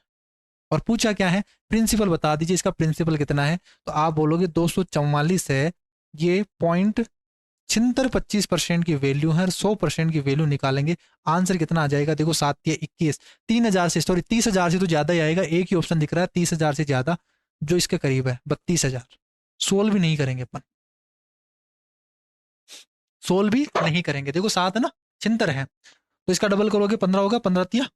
और पूछा क्या है, प्रिंसिपल बता दीजिए इसका प्रिंसिपल कितना है। तो आप बोलोगे 244 है, ये 0.7625% की वैल्यू है और 100% की वैल्यू निकालेंगे, आंसर कितना आ जाएगा, देखो 7 या 21, 3000 से, सॉरी 30,000 से तो ज्यादा ही आएगा। एक ही ऑप्शन दिख रहा है 30,000 से ज्यादा, जो इसके करीब है 32,000। सोल्व भी नहीं करेंगे अपन, सोल्व भी नहीं करेंगे। देखो 7 है ना, 76 है, तो इसका डबल करोगे 15 होगा, 15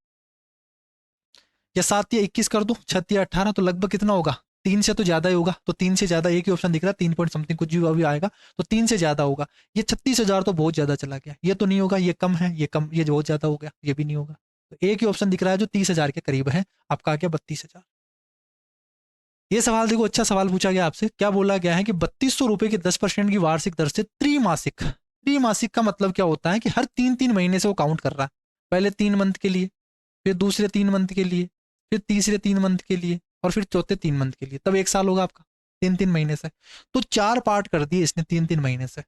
या 7 या 21 कर दो, 6 या 18, तो लगभग कितना होगा, 3 से तो ज्यादा ही होगा। तो 3 से ज्यादा एक ही ऑप्शन दिख रहा है, 3 पॉइंट समथिंग कुछ भी आएगा, तो 3 से ज्यादा होगा। ये 36,000 तो बहुत ज्यादा चला गया, ये तो नहीं होगा, ये कम है, ये कम, ये बहुत ज्यादा हो गया, ये भी नहीं होगा। तो एक ही ऑप्शन दिख रहा है जो 30,000 के करीब है, आपका आ गया 32,000। ये सवाल देखो, अच्छा सवाल पूछा गया आपसे, क्या बोला गया है कि 3200 रुपए की 10% की वार्षिक दर से त्रैमासिक, त्रैमासिक का मतलब क्या होता है कि हर 3-3 महीने से वो काउंट कर रहा है। पहले 3 मंथ के लिए, फिर दूसरे 3 मंथ के लिए, फिर तीसरे 3 मंथ के लिए, और फिर चौथे 3 मंथ के लिए, तब 1 साल होगा आपका 3-3 महीने से। तो 4 पार्ट कर दिए इसने 3-3 महीने से,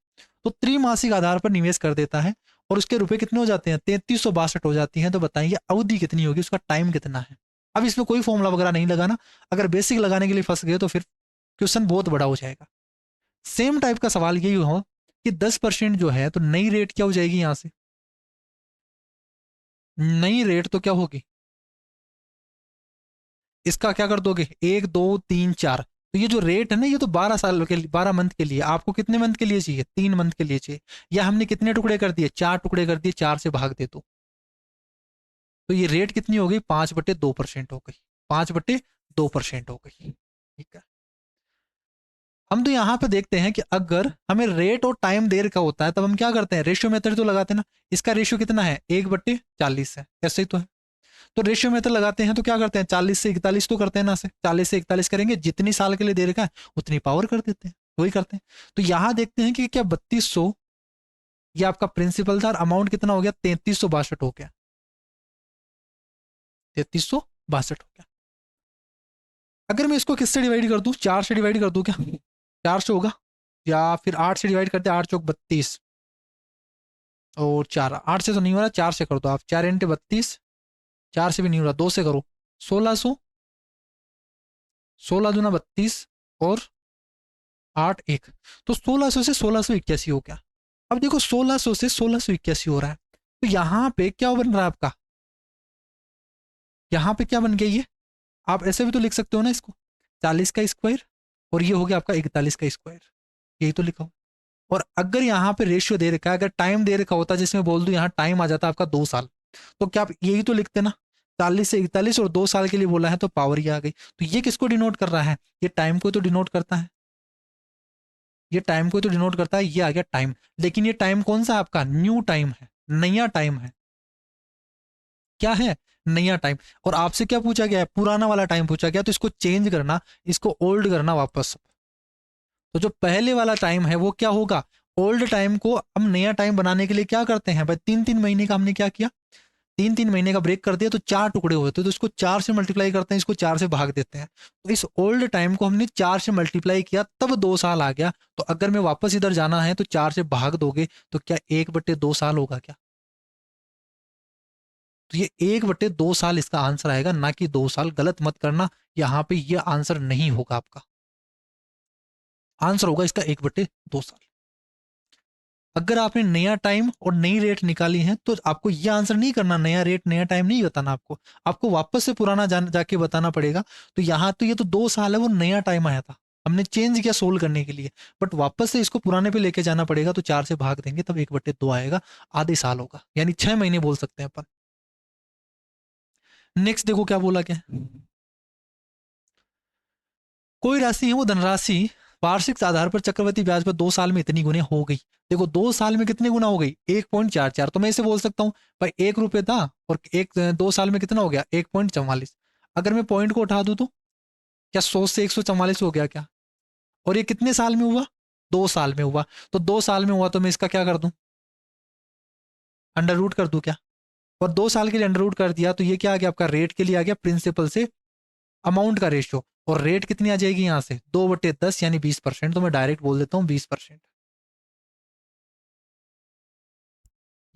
तो त्रैमासिक आधार पर निवेश कर देता है और उसके रुपए कितने हो जाते हैं, 3362 हो जाती हैं। तो बताइए अवधि कितनी होगी, उसका टाइम कितना है। अब इसमें कोई फॉर्मूला वगैरह नहीं लगाना, अगर बेसिक लगाने के लिए फंस गए तो फिर क्वेश्चन बहुत बड़ा हो जाएगा। सेम टाइप का सवाल यही हो कि 10% जो है तो नई रेट क्या हो जाएगी, यहां से नई रेट तो क्या होगी, इसका क्या कर दोगे 1 2 3 4। तो ये जो रेट है ना, ये तो 12 साल के लिए, 12 मंथ के लिए। आपको कितने मंथ के लिए चाहिए, 3 मंथ के लिए चाहिए। या हमने कितने टुकड़े कर दिए, 4 टुकड़े कर दिए, 4 से भाग दे तो ये रेट कितनी हो गई, 5/2% हो गई, 5/2% हो गई। ठीक है, हम तो यहाँ पे देखते हैं कि अगर हमें रेट और टाइम देर का होता है तब हम क्या करते हैं, रेशियो मेथड तो लगाते हैं ना। इसका रेशियो कितना है, 1/40 है, ऐसे ही तो है। तो रेशियो मेथड लगाते हैं तो क्या करते हैं, 40 से 41 तो करते हैं ना, से 40 से 41 करेंगे, जितनी साल के लिए दे रखा है उतनी पावर कर देते हैं, वही करते हैं। तो यहां देखते हैं कि क्या 3200 ये आपका प्रिंसिपल था, अमाउंट कितना हो गया, 3362 हो गया, 3362 हो गया। अगर मैं इसको किससे डिवाइड कर दूं, 4 से डिवाइड कर दूं क्या, 4 से होगा, या फिर 8 से डिवाइड करते, 8 चौक 32 और 4, 8 से तो नहीं हो रहा, 4 से कर दो आप, 4 × 32, 4 से भी नहीं हो रहा, 2 से करो, 1600, 16×2 = 32 और 8 1, तो 1600 से 1681 हो गया। अब देखो 1600 से 1681 हो रहा है, तो यहाँ पे क्या बन रहा है आपका, यहाँ पे क्या बन गया ये, आप ऐसे भी तो लिख सकते हो ना इसको, 40 का स्क्वायर और ये हो गया आपका 41 का स्क्वायर, यही तो लिखा हो। और अगर यहाँ पे रेशियो दे रखा है, अगर टाइम दे रखा होता, जिसमें बोल दो यहाँ टाइम आ जाता आपका 2 साल, तो क्या आप यही तो लिखते ना, 40 से 41 और 2 साल के लिए बोला है तो पावर ये आ गई। तो ये किसको डिनोट कर रहा है, ये टाइम को तो डिनोट करता है, ये टाइम को तो डिनोट करता है, ये आ गया टाइम। लेकिन ये टाइम कौन सा आपका, न्यू टाइम है, नया टाइम है, क्या है, नया टाइम। और आपसे क्या पूछा गया है, पुराना वाला टाइम पूछा गया, तो इसको चेंज करना, इसको ओल्ड करना वापस। तो जो पहले वाला टाइम है वो क्या होगा, ओल्ड टाइम को हम नया टाइम बनाने के लिए क्या करते हैं भाई, 3-3 महीने का हमने क्या किया, 3-3 महीने का ब्रेक कर दिया, तो 4 टुकड़े होते हैं, तो इसको 4 से मल्टीप्लाई करते हैं, इसको 4 से भाग देते हैं। तो इस ओल्ड टाइम को हमने 4 से मल्टीप्लाई किया, तब 2 साल आ गया। तो अगर मैं वापस इधर जाना है तो 4 से भाग दोगे, तो क्या 1/2 साल होगा क्या, तो ये 1/2 साल इसका आंसर आएगा, ना कि 2 साल। गलत मत करना, यहाँ पे ये आंसर नहीं होगा आपका, आंसर होगा इसका 1/2 साल। अगर आपने नया टाइम और नई रेट निकाली है तो आपको ये आंसर नहीं करना, नया रेट नया टाइम नहीं बताना, आपको आपको वापस से पुराना जाके बताना पड़ेगा। तो यहाँ तो ये तो 2 साल है, वो नया टाइम आया था, हमने चेंज किया सोल्व करने के लिए, बट वापस से इसको पुराने पे लेके जाना पड़ेगा, तो 4 से भाग देंगे तब 1/2 आएगा, आधे साल होगा, यानी 6 महीने बोल सकते हैं अपन। नेक्स्ट देखो क्या बोला, क्या कोई राशि है वो धनराशि वार्षिक आधार पर चक्रवृद्धि ब्याज पर 2 साल में इतनी गुने हो गई। देखो 2 साल में कितने गुना हो गई, 1.44, तो मैं इसे बोल सकता हूँ भाई 1 रुपये था और 2 साल में कितना हो गया 1.44। अगर मैं पॉइंट को उठा दूं तो क्या 100 से 144 हो गया क्या, और ये कितने साल में हुआ, 2 साल में हुआ, तो 2 साल में हुआ तो मैं इसका क्या कर दूं, अंडर रूट कर दूं क्या, और 2 साल के लिए अंडर रूट कर दिया तो ये क्या आ गया आपका, रेट के लिए आ गया प्रिंसिपल से अमाउंट का रेशियो, और रेट कितनी आ जाएगी यहाँ से 2/10 यानी 20%, तो मैं डायरेक्ट बोल देता हूँ 20%।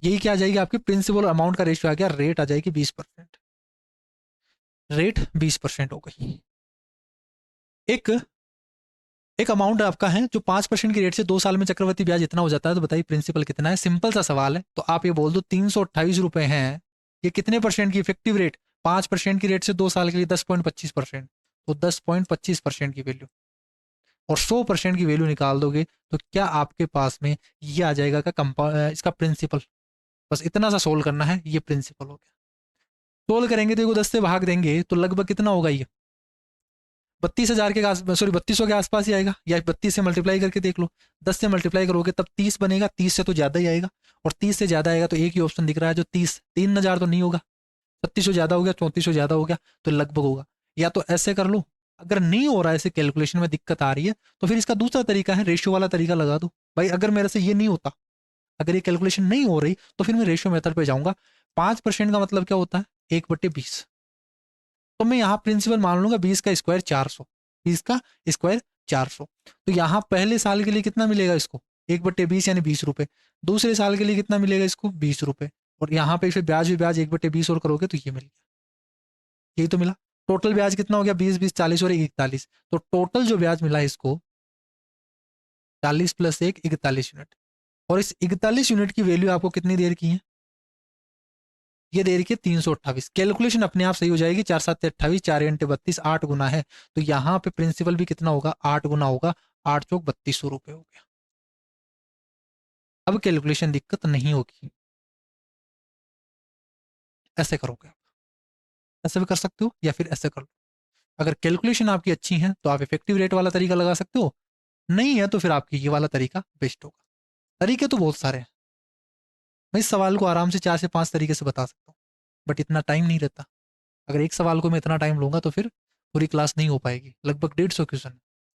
यही क्या आ जाएगी आपकी प्रिंसिपल अमाउंट का रेशियो आ गया, रेट आ जाएगी 20%, रेट 20% हो गई। एक एक अमाउंट आपका है जो 5% की रेट से 2 साल में चक्रवृद्धि ब्याज इतना हो जाता है, तो बताइए प्रिंसिपल कितना है, सिंपल सा सवाल है, तो आप ये बोल दो 328 रुपए हैं, ये कितने परसेंट की इफेक्टिव रेट, 5% की रेट से 2 साल के लिए 10.25%, तो 10.25% की वैल्यू, और 100% की वैल्यू निकाल दोगे तो क्या आपके पास में ये आ जाएगा का इसका प्रिंसिपल, बस इतना सा सोल्व करना है, ये प्रिंसिपल हो गया। सोल्व करेंगे तो 10 से भाग देंगे तो लगभग कितना होगा ये, 32,000 के आस, सॉरी 3200 के आसपास ही आएगा, या 32 से मल्टीप्लाई करके देख लो, 10 से मल्टीप्लाई करोगे तब 30 बनेगा, 30 से तो ज्यादा ही आएगा, और 30 से ज्यादा आएगा तो एक ही ऑप्शन दिख रहा है जो 3,000 तो नहीं होगा, 3600 ज्यादा हो गया, 3400 ज्यादा हो गया, तो लगभग होगा। या तो ऐसे कर लो, अगर नहीं हो रहा है, ऐसे कैलकुलेशन में दिक्कत आ रही है, तो फिर इसका दूसरा तरीका है, रेशियो वाला तरीका लगा दो भाई, अगर मेरे से ये नहीं होता, अगर ये कैलकुलेशन नहीं हो रही तो फिर मैं रेशियो मेथड पे जाऊंगा। 5% का मतलब क्या होता है, 1/20, तो मैं यहाँ प्रिंसिपल मान लूंगा 20 का स्क्वायर 400, 20 का स्क्वायर 400, तो यहाँ पहले साल के लिए कितना मिलेगा इसको, 1/20 यानी 20 रुपए, दूसरे साल के लिए कितना मिलेगा इसको 20 रुपए, और यहाँ पे फिर ब्याज भी ब्याज 1/20 और करोगे तो ये मिल गया, यही तो मिला। टोटल ब्याज कितना हो गया, 20 20 40 और 41, तो टोटल जो ब्याज मिला इसको 40 + 1 41 यूनिट, और इस 41 यूनिट की वैल्यू आपको कितनी देर की है, ये दे रखी है 328, कैलकुलेशन अपने आप सही हो जाएगी, 4 7 28, 4 × 32, 8 गुना है, तो यहाँ पे प्रिंसिपल भी कितना होगा 8 गुना होगा, 8 × 4 = 3200 हो गया। अब कैलकुलेशन दिक्कत नहीं होगी, ऐसे करोगे आप, ऐसे भी कर सकते हो या फिर ऐसे कर लो, अगर कैलकुलेशन आपकी अच्छी है तो आप इफेक्टिव रेट वाला तरीका लगा सकते हो, नहीं है तो फिर आपकी ये वाला तरीका बेस्ट होगा। तरीके तो बहुत सारे हैं, मैं इस सवाल को आराम से 4 से 5 तरीके से बता सकता हूँ, बट इतना टाइम नहीं रहता, अगर एक सवाल को मैं इतना टाइम लूंगा तो फिर पूरी क्लास नहीं हो पाएगी, लगभग 150 क्वेश्चन,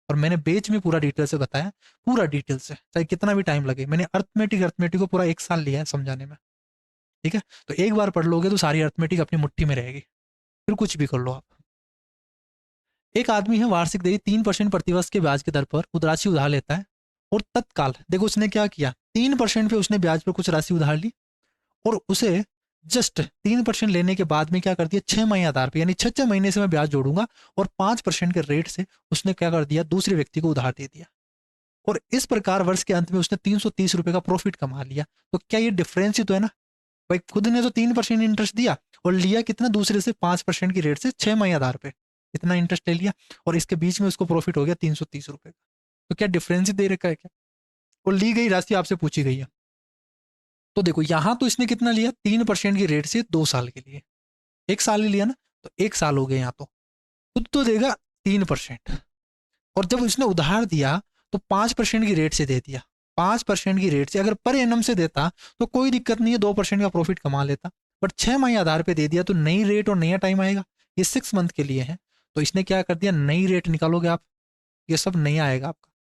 और मैंने बेच में पूरा डिटेल से बताया, पूरा डिटेल से, चाहे कितना भी टाइम लगे, मैंने अर्थमेटिक अर्थमेटिक को पूरा 1 साल लिया है समझाने में, ठीक है, तो एक बार पढ़ लोगे तो सारी अर्थमेटिक अपनी मुट्ठी में रहेगी, फिर कुछ भी कर लो आप। एक आदमी है वार्षिक देरी 3% प्रतिवर्ष के ब्याज की दर पर राशि उधार लेता है, और तत्काल देखो उसने क्या किया, 3% पे उसने ब्याज पर कुछ राशि उधार ली, और उसे जस्ट 3% लेने के बाद में क्या कर दिया, 6 महीने आधार पे, यानी 6 6 महीने से मैं ब्याज जोड़ूंगा, और 5% के रेट से उसने क्या कर दिया, दूसरे व्यक्ति को उधार दे दिया, और इस प्रकार वर्ष के अंत में उसने 330 रुपए का प्रॉफिट कमा लिया, तो क्या ये डिफरेंस ही तो है ना, भाई खुद ने तो 3% इंटरेस्ट दिया, और लिया कितना दूसरे से 5% की रेट से 6 महीने आधार पे, इतना इंटरेस्ट ले लिया, और इसके बीच में उसको प्रॉफिट हो गया 330 रुपए का, तो क्या डिफरेंस ही दे रखा है क्या, और ली गई राशि आपसे पूछी गई है, तो देखो यहाँ तो इसने कितना लिया 3% की रेट से 2 साल के लिए, 1 साल ही लिया ना, तो 1 साल हो गए यहाँ तो, खुद तो देगा 3%, और जब उसने उधार दिया तो 5% की रेट से दे दिया, 5% की रेट से, अगर पर एनम से देता तो कोई दिक्कत नहीं है, 2% का प्रॉफिट कमा लेता, बट 6 महीने आधार पे दे दिया तो नई रेट और नया टाइम आएगा, ये 6 मंथ के लिए है, तो इसने क्या कर दिया, नई रेट निकालोगे आप, ये सब नया आएगा आपका,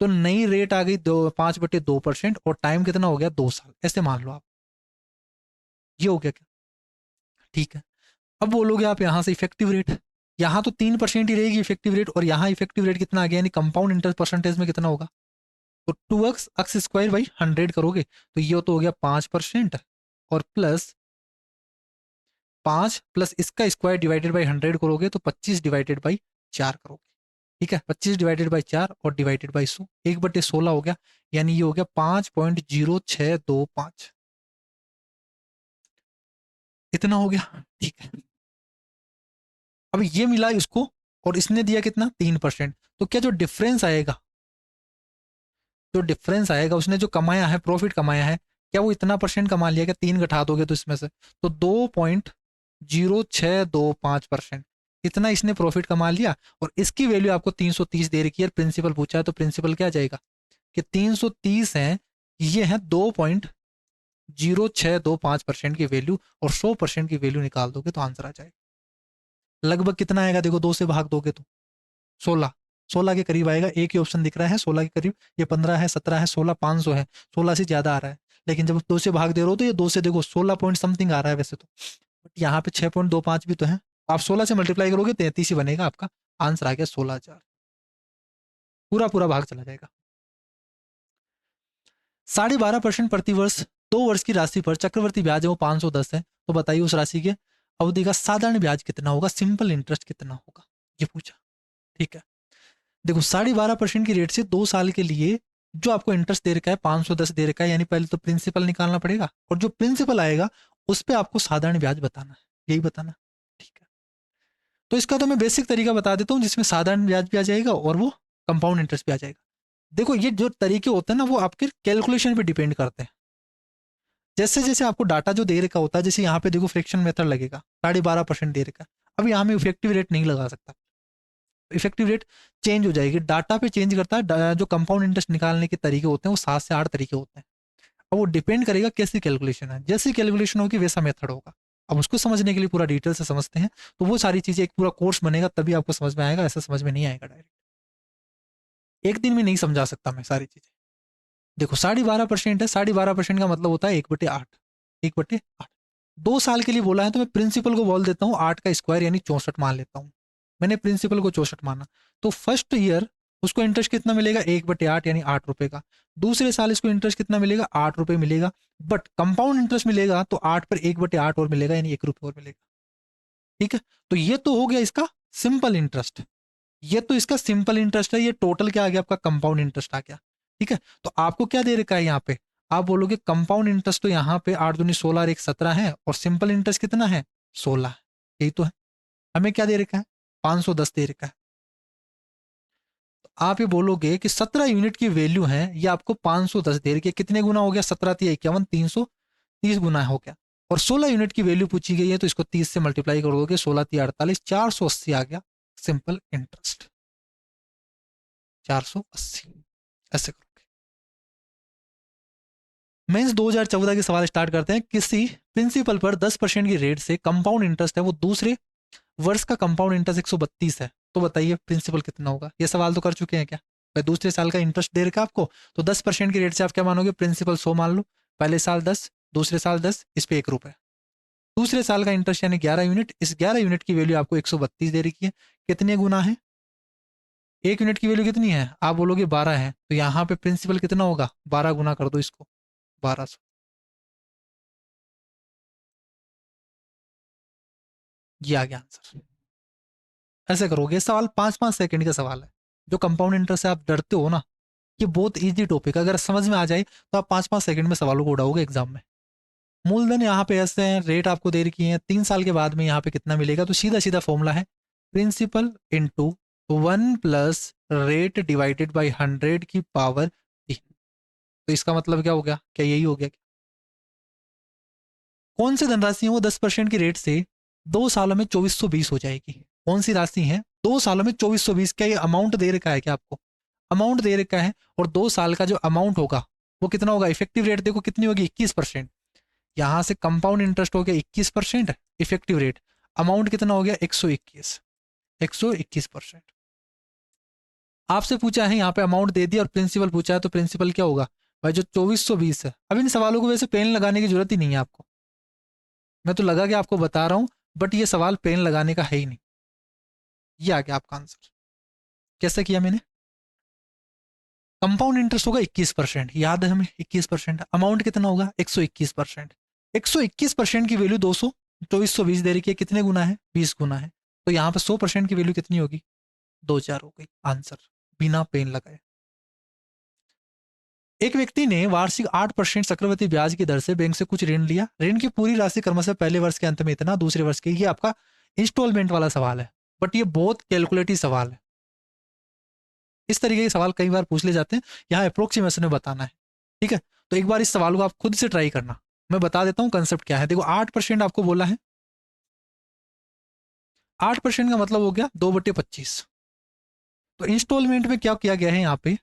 तो नई रेट आ गई 5/2%, और टाइम कितना हो गया 2 साल, ऐसे मान लो आप, ये हो गया क्या, ठीक है। अब बोलोगे आप यहाँ से इफेक्टिव रेट, यहाँ तो 3% ही रहेगी इफेक्टिव रेट, और यहाँ इफेक्टिव रेट कितना आ गया, यानी कंपाउंड इंटरेस्ट परसेंटेज में कितना होगा, तो 2x एक्स स्क्वायर बाई 100 करोगे, तो ये तो हो गया 5%, और प्लस 5 प्लस इसका स्क्वायर डिवाइडेड बाई 100 करोगे तो 25/4 करोगे, ठीक है, 25/4 और डिवाइडेड बाई 100, 1/16 हो गया, यानी ये हो गया 5.0625, इतना हो गया, ठीक है। अब ये मिला इसको और इसने दिया कितना 3%। तो क्या जो डिफरेंस आएगा, उसने जो कमाया है, प्रॉफिट कमाया है, क्या वो इतना परसेंट कमा लिया? क्या 3 घटा दोगे तो इसमें से तो 2.0625%, इतना इसने प्रॉफिट कमा लिया। और इसकी वैल्यू आपको 330 दे रखी है, प्रिंसिपल पूछा है, तो प्रिंसिपल क्या जाएगा कि 330 है, ये है 2.0625% की वैल्यू, और 100% की वैल्यू निकाल दोगे तो आंसर आ जाएगा। लगभग कितना आएगा? देखो 2 से भाग दोगे तो 16, 16 के करीब आएगा। एक ही ऑप्शन दिख रहा है 16 के करीब, ये 15 है, 17 है, 16, 500 है, 16 से ज्यादा आ रहा है। लेकिन जब 2 से भाग दे रहे हो तो ये 2 से देखो 16 पॉइंट समथिंग आ रहा है वैसे तो, बट यहाँ पे 6.25 भी तो है। आप 16 से मल्टीप्लाई करोगे 33 ही बनेगा आपका। आंसर आ गया 16,000, पूरा पूरा भाग चला जाएगा। 12.5% प्रतिवर्ष 2 वर्ष की राशि पर चक्रवर्ती ब्याज है वो 510 है, तो बताइए उस राशि के अवधि का साधारण ब्याज कितना होगा, सिंपल इंटरेस्ट कितना होगा, ये पूछा। ठीक है, देखो 12.5% की रेट से 2 साल के लिए जो आपको इंटरेस्ट दे रखा है 510 दे रखा है, यानी पहले तो प्रिंसिपल निकालना पड़ेगा, और जो प्रिंसिपल आएगा उस पर आपको साधारण ब्याज बताना है, यही बताना। ठीक है, तो इसका तो मैं बेसिक तरीका बता देता हूँ जिसमें साधारण ब्याज भी आ जाएगा और वो कंपाउंड इंटरेस्ट भी आ जाएगा। देखो ये जो तरीके होते हैं ना वो आपके कैलकुलेशन पे डिपेंड करते हैं। जैसे जैसे आपको डाटा जो दे रखा होता है, जैसे यहाँ पे देखो फ्रैक्शन मेथड लगेगा, 12.5% दे रखा है, अब यहाँ में इफेक्टिव रेट नहीं लगा सकता, इफेक्टिव रेट चेंज हो जाएगी, डाटा पे चेंज करता है। जो कंपाउंड इंटरेस्ट निकालने के तरीके होते हैं वो 7 से 8 तरीके होते हैं। अब वो डिपेंड करेगा कैसी कैलकुलेशन है, जैसी कैलकुलेशन होगी वैसा मेथड होगा। अब उसको समझने के लिए पूरा डिटेल से समझते हैं, तो वो सारी चीजें एक पूरा कोर्स बनेगा तभी आपको समझ में आएगा, ऐसा समझ में नहीं आएगा डायरेक्ट, एक दिन में नहीं समझा सकता मैं सारी चीजें। देखो 12.5% है, 12.5% का मतलब होता है 1/8, 1/8। 2 साल के लिए बोला है तो मैं प्रिंसिपल को बोल देता हूँ 8 का स्क्वायर यानी 64 मान लेता हूँ। मैंने प्रिंसिपल को 64 माना, तो फर्स्ट ईयर उसको इंटरेस्ट कितना मिलेगा 1/8 यानी 8 रुपए का। दूसरे साल इसको इंटरेस्ट कितना मिलेगा 8 रुपए मिलेगा, बट कंपाउंड इंटरेस्ट मिलेगा तो 8 पर 1/8 और मिलेगा यानी 1 रुपये और मिलेगा। ठीक है, तो ये तो हो गया इसका सिंपल इंटरेस्ट, ये तो इसका सिंपल इंटरेस्ट है, ये टोटल क्या आ गया आपका कंपाउंड इंटरेस्ट आ गया। ठीक है, तो आपको क्या दे रखा है यहाँ पे, आप बोलोगे कंपाउंड इंटरेस्ट तो यहाँ पे 8 दूनी 16 और 1 17 है, और सिंपल इंटरेस्ट कितना है 16, यही तो है। हमें क्या दे रखा है 510 दे रखा है, तो आप ये बोलोगे कि 17 यूनिट की वैल्यू है, ये आपको 510 दे रखी है, कितने गुना हो गया 17 × 51 330 गुना हो गया, और 16 यूनिट की वैल्यू पूछी गई है तो इसको 30 से मल्टीप्लाई कर दोगे, 16 × 48 480 आ गया सिंपल इंटरेस्ट, 480। ऐसे करोगे। मेंस 2014 के सवाल स्टार्ट करते हैं। किसी प्रिंसिपल पर 10% की रेट से कंपाउंड इंटरेस्ट है वो दूसरे वर्ष का कंपाउंड इंटरेस्ट 132 है, तो बताइए प्रिंसिपल कितना होगा। ये सवाल तो कर चुके हैं क्या, भाई दूसरे साल का इंटरेस्ट दे रखा आपको, तो 10% की रेट से आप क्या मानोगे, प्रिंसिपल 100 मान लो, पहले साल 10, दूसरे साल 10, इस पे 1 रुपए। दूसरे साल का इंटरेस्ट यानी 11 यूनिट, इस 11 यूनिट की वैल्यू आपको 132 दे रखी है, कितने गुना है, 1 यूनिट की वैल्यू कितनी है, आप बोलोगे 12 है, तो यहाँ पे प्रिंसिपल कितना होगा 12 गुना कर दो इसको 1200, ये आ गया आंसर। ऐसे करोगे, सवाल 5-5 सेकंड का सवाल है। जो कंपाउंड इंटरेस्ट से आप डरते हो ना, ये बहुत इजी टॉपिक है, अगर समझ में आ जाए तो आप 5-5 सेकंड में सवालों को उड़ाओगे एग्जाम में। मूलधन यहाँ पे ऐसे हैं, रेट आपको दे रखी है, 3 साल के बाद में यहाँ पे कितना मिलेगा, तो सीधा सीधा फॉर्मूला है principal into 1 plus rate divided by 100 की पावर 3। तो इसका मतलब क्या हो गया, क्या यही हो गया, कौन सी धनराशि है वो 10% की रेट से 2 सालों में 2420 हो जाएगी, कौन सी राशि है 2 सालों में 2420, क्या ये अमाउंट दे रखा है क्या आपको, अमाउंट दे रखा है, और 2 साल का जो अमाउंट होगा वो कितना होगा, इफेक्टिव रेट देखो कितनी होगी 21%, यहां से कंपाउंड इंटरेस्ट हो गया 21%, इफेक्टिव रेट अमाउंट कितना हो गया 121, 121%। आपसे पूछा है यहाँ पे अमाउंट दे दिया और प्रिंसिपल पूछा है, तो प्रिंसिपल क्या होगा भाई जो 2420 है। अब इन सवालों को वैसे पेन लगाने की जरूरत ही नहीं है आपको, मैं तो लगा कि आपको बता रहा हूं, बट ये सवाल पेन लगाने का है ही नहीं, ये आ गया आपका आंसर। कैसे किया मैंने, कंपाउंड इंटरेस्ट होगा 21%, याद है हमें 21%, अमाउंट कितना होगा 121%, 121% की वैल्यू 200 2420 दे रखी है, कितने गुना है 20 गुना है, तो यहाँ पे 100% की वैल्यू कितनी होगी 2000 हो गई आंसर, बिना पेन लगाए। एक व्यक्ति ने वार्षिक 8% चक्रवृद्धि ब्याज की दर से बैंक से कुछ ऋण लिया, ऋण की पूरी राशि क्रमशः पहले वर्ष के अंत में इतना, दूसरे वर्ष के, ये आपका इंस्टॉलमेंट वाला सवाल है, बट ये बहुत कैलकुलेटिव सवाल है। इस तरीके के सवाल कई बार पूछ ले जाते हैं, यहाँ अप्रोक्सीमेशन में बताना है। ठीक है, तो एक बार इस सवाल को आप खुद से ट्राई करना। मैं बता देता हूँ कंसेप्ट क्या है। देखो 8% आपको बोला है, 8% का मतलब हो गया 2/25। तो इंस्टॉलमेंट में क्या किया गया है यहाँ पे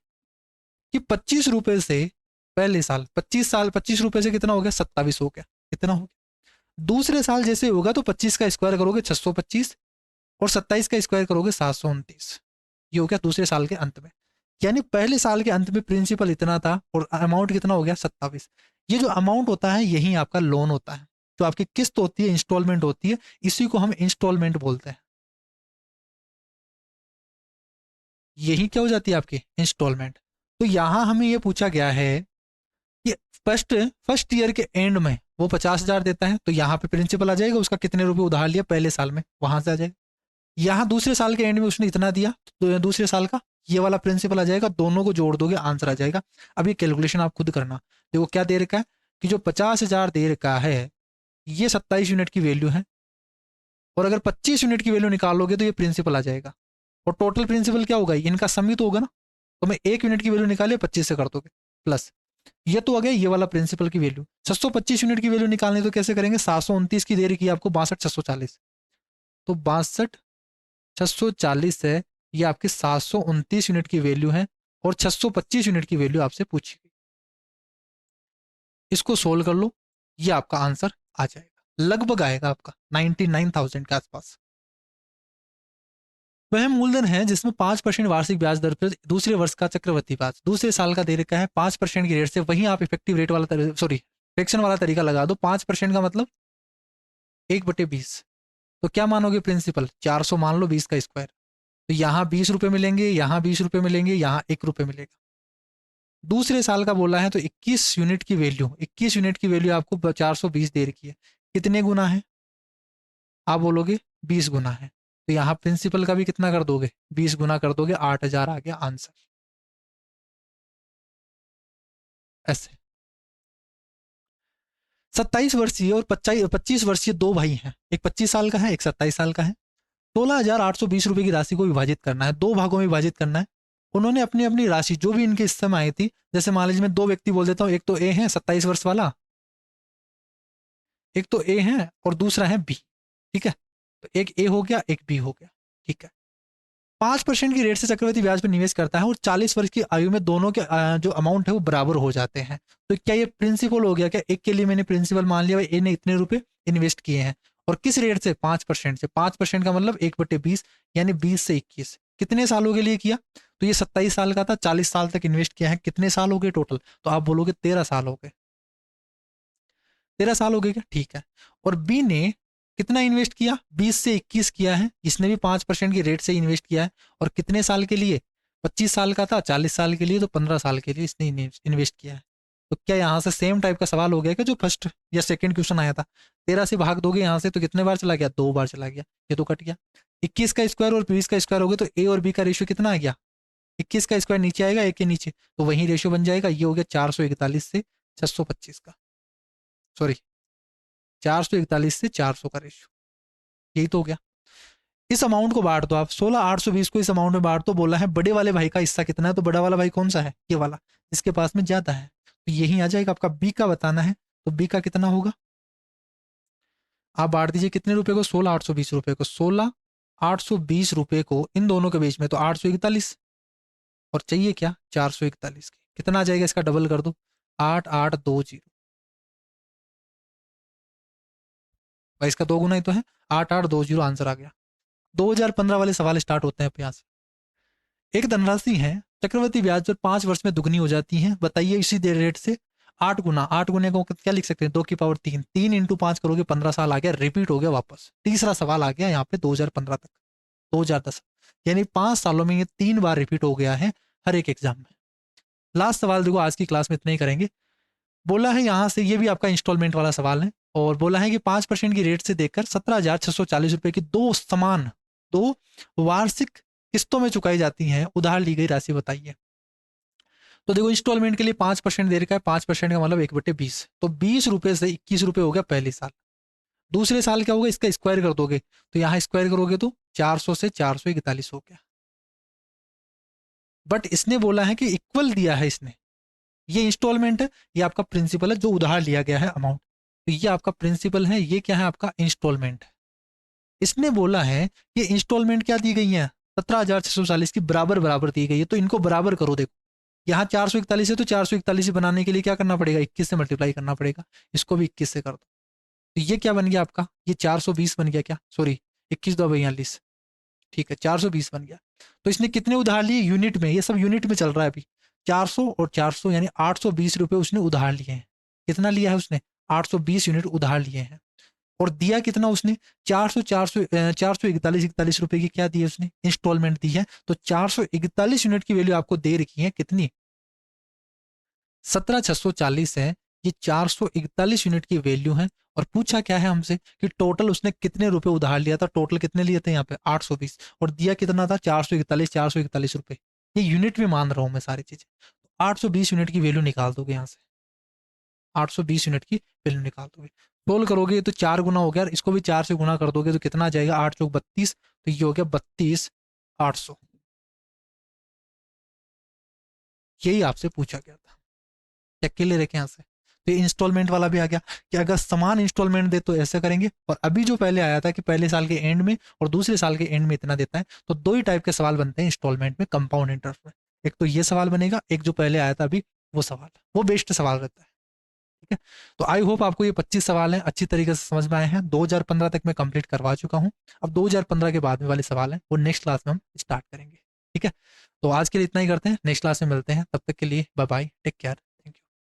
कि 25 रुपए से पहले साल, 25 साल, 25 रुपए से कितना हो गया, 27 हो गया, कितना हो गया। दूसरे साल जैसे होगा तो 25 का स्क्वायर करोगे 625, और 27 का स्क्वायर करोगे 729। ये हो गया दूसरे साल के अंत में। यानी पहले साल के अंत में प्रिंसिपल इतना था और अमाउंट कितना हो गया, 27। ये जो अमाउंट होता है यही आपका लोन होता है, जो आपकी किस्त होती है, इंस्टॉलमेंट होती है, इसी को हम इंस्टॉलमेंट बोलते हैं। यही क्या हो जाती है आपकी इंस्टॉलमेंट। तो यहां हमें यह पूछा गया है कि फर्स्ट फर्स्ट ईयर के एंड में वो 50,000 देता है, तो यहाँ पे प्रिंसिपल आ जाएगा, उसका कितने रुपए उधार लिया पहले साल में, वहां से आ जाएगा। यहाँ दूसरे साल के एंड में उसने इतना दिया, तो दूसरे साल का ये वाला प्रिंसिपल आ जाएगा, दोनों को जोड़ दोगे आंसर आ जाएगा। अब ये कैलकुलेशन आप खुद करना। देखो क्या दे रखा है कि जो 50,000 दे रखा है ये 27 यूनिट की वैल्यू है, और अगर 25 यूनिट की वैल्यू निकालोगे तो ये प्रिंसिपल आ जाएगा, और टोटल प्रिंसिपल क्या होगा, इनका सम ही तो होगा ना। तो मैं 1 यूनिट की वैल्यू निकाले 25 से कर दोगे प्लस, ये तो आ गया ये वाला प्रिंसिपल की वैल्यू। 625 यूनिट की वैल्यू निकालनी तो कैसे करेंगे, 729 की दे रखी है आपको 62,640, तो 62,640 है, ये आपकी 729 यूनिट की वैल्यू है, और 625 यूनिट की वैल्यू आपसे पूछी गई। इसको सोल्व कर लो, ये आपका आंसर आ जाएगा, लगभग आएगा आपका 99,000 के आसपास। वह मूलधन है जिसमें 5% वार्षिक ब्याज दर पर दूसरे वर्ष का चक्रवृद्धि ब्याज दूसरे साल का दे रखा है 5% की रेट से। वहीं आप इफेक्टिव रेट वाला सॉरी फ्रैक्शन वाला तरीका लगा दो। 5% का मतलब 1/20। तो क्या मानोगे प्रिंसिपल, 400 मान लो 20 का स्क्वायर, तो यहाँ 20 रुपए मिलेंगे, यहाँ 20 रुपए मिलेंगे, यहाँ 1 रुपए मिलेगा। दूसरे साल का बोला है तो 21 यूनिट की वैल्यू, 21 यूनिट की वैल्यू आपको 420 दे रखी है, कितने गुना है, आप बोलोगे 20 गुना है, तो यहाँ प्रिंसिपल का भी कितना कर दोगे, 20 गुना कर दोगे, 8,000 आ गया आंसर। ऐसे 27 वर्षीय और 25 वर्षीय दो भाई हैं, एक 25 साल का है, एक 27 साल का है। 16,820 रुपए की राशि को विभाजित करना है, दो भागों में विभाजित करना है। उन्होंने अपनी अपनी राशि जो भी इनके इस समय आई थी, जैसे मान लीजिए मैं दो व्यक्ति बोल देता हूँ, एक तो ए है 27 वर्ष वाला, एक तो ए है और दूसरा है बी। ठीक है, तो एक ए हो गया, एक बी हो गया। ठीक है, 5% की रेट से चक्रवृद्धि ब्याज पर निवेश करता है और 40 वर्ष की आयु में दोनों के जो अमाउंट है वो बराबर हो जाते हैं। तो क्या ये प्रिंसिपल हो गया, क्या एक के लिए मैंने प्रिंसिपल मान लिया, ए ने इतने रुपए इन्वेस्ट किए हैं, और किस रेट से, 5% से। 5% का मतलब 1/20, यानी 20 से 21, कितने सालों के लिए किया, तो ये 27 साल का था, 40 साल तक इन्वेस्ट किया है, कितने साल हो गए टोटल, तो आप बोलोगे 13 साल हो गए। 13 साल हो गए क्या, ठीक है। और बी ने कितना इन्वेस्ट किया, 20 से 21 किया है, इसने भी 5% की रेट से इन्वेस्ट किया है, और कितने साल के लिए, 25 साल का था, 40 साल के लिए, तो 15 साल के लिए इसने इन्वेस्ट किया है। तो क्या यहाँ से सेम टाइप का सवाल हो गया क्या जो फर्स्ट या सेकंड क्वेश्चन आया था, 13 से भाग दोगे यहाँ से तो कितने बार चला गया, 2 बार चला गया, ये तो कट गया। 21 का स्क्वायर और 20 का स्क्वायर हो गया, तो ए और बी का रेशियो कितना आ गया, 21 का स्क्वायर नीचे आएगा एक के नीचे, तो वही रेशियो बन जाएगा, ये हो गया 441 से 625 का, सॉरी 441 से 400 का रेशियो, यही तो हो गया। इस अमाउंट को बांट दो आप, 16,820 को इस अमाउंट में बांट दो। बोला है बड़े वाले भाई का हिस्सा कितना है, तो बड़ा वाला भाई कौन सा है, ये वाला, जिसके पास में ज्यादा है, तो यही आ जाएगा। आपका बी का बताना है, तो बी का कितना होगा, आप बांट दीजिए कितने रुपए को, 16,820 रुपए को, 16,820 रुपए को इन दोनों के बीच में, तो 841, और चाहिए क्या 441 की, कितना आ जाएगा, इसका डबल कर दो, 8820 भाई, इसका 2 गुना ही तो है, 8820 आंसर आ गया। 2015 वाले सवाल स्टार्ट होते हैं यहाँ से। एक धनराशि है, चक्रवृद्धि ब्याज दर 5 वर्ष में दुगनी हो जाती है, बताइए इसी दे रेट से 8 गुना। 8 गुने को क्या लिख सकते हैं, 2 की पावर 3, 3 × 5 करोगे 15 साल आ गया, रिपीट हो गया वापस। तीसरा सवाल आ गया यहाँ पे 2015 तक, 2010, यानी 5 सालों में ये 3 बार रिपीट हो गया है हर एक एग्जाम में। लास्ट सवाल देखो आज की क्लास में इतना ही करेंगे। बोला है यहाँ से, ये भी आपका इंस्टॉलमेंट वाला सवाल है, और बोला है कि 5% की रेट से देकर 17,640 रुपए की दो वार्षिक किस्तों में चुकाई जाती हैं उधार ली गई राशि बताइए। तो देखो इंस्टॉलमेंट के लिए 5% दे रखा है, 5% का मतलब 1/20, तो 20 रुपए से 21 रुपए हो गया पहले साल, दूसरे साल क्या होगा, इसका स्क्वायर कर दोगे, तो यहाँ स्क्वायर करोगे तो 400 से 441 हो गया। बट इसने बोला है कि इक्वल दिया है इसने, ये इंस्टॉलमेंट है, ये आपका प्रिंसिपल है जो उधार लिया गया है अमाउंट, तो ये आपका प्रिंसिपल है, ये क्या है आपका इंस्टॉलमेंट है। इसने बोला है कि इंस्टॉलमेंट क्या दी गई है, 17,640 की बराबर बराबर दी गई है, तो इनको बराबर करो। देखो यहाँ 441 है, तो 441 बनाने के लिए क्या करना पड़ेगा, 21 से मल्टीप्लाई करना पड़ेगा, इसको भी 21 से कर दो। तो ये क्या बन गया आपका, ये 420 बन गया, क्या सॉरी 21 2 42, ठीक है 420 बन गया। तो इसने कितने उधार लिए, यूनिट में, ये सब यूनिट में चल रहा है अभी, 400 और 400 यानी 820 रुपए उसने उधार लिए हैं। कितना लिया है उसने, 820 यूनिट उधार लिए हैं। और दिया कितना उसने, 441 रुपए की क्या दी है उसने, इंस्टॉलमेंट दी है। तो 441 यूनिट की वैल्यू आपको दे रखी है कितनी, 17,640 है, ये 441 यूनिट की वैल्यू है। और पूछा क्या है हमसे कि टोटल उसने कितने रुपए उधार लिया था, टोटल कितने लिए थे यहाँ पे 820, और दिया कितना था 441 रुपए। ये यूनिट में मान रहा हूं मैं सारी चीजें। 820 यूनिट की वैल्यू निकाल दोगे यहाँ से, 820 यूनिट की वैल्यू निकाल दोगे, सोल्व करोगे तो 4 गुना हो गया, इसको भी 4 से गुना कर दोगे तो कितना आ जाएगा, 8 चौक 32, तो ये हो गया 32,800। यही आपसे पूछा गया था, चेक के लिए रखें यहाँ से। तो ये इंस्टॉलमेंट वाला भी आ गया कि अगर समान इंस्टॉलमेंट दे तो ऐसा करेंगे, और अभी जो पहले आया था कि पहले साल के एंड में और दूसरे साल के एंड में इतना देता है, तो दो ही टाइप के सवाल बनते हैं इंस्टॉलमेंट में कंपाउंड इंटरेस्ट में। एक तो ये सवाल बनेगा, एक जो पहले आया था अभी वो सवाल, वो बेस्ट सवाल रहता है। ठीक है, तो आई होप आपको ये 25 सवाल हैं अच्छी तरीके से समझ में आए हैं। 2015 तक मैं कंप्लीट करवा चुका हूँ, अब 2015 के बाद में वाले सवाल हैं वो नेक्स्ट क्लास में हम स्टार्ट करेंगे। ठीक है, तो आज के लिए इतना ही करते हैं, नेक्स्ट क्लास में मिलते हैं, तब तक के लिए बाय बाय, टेक केयर।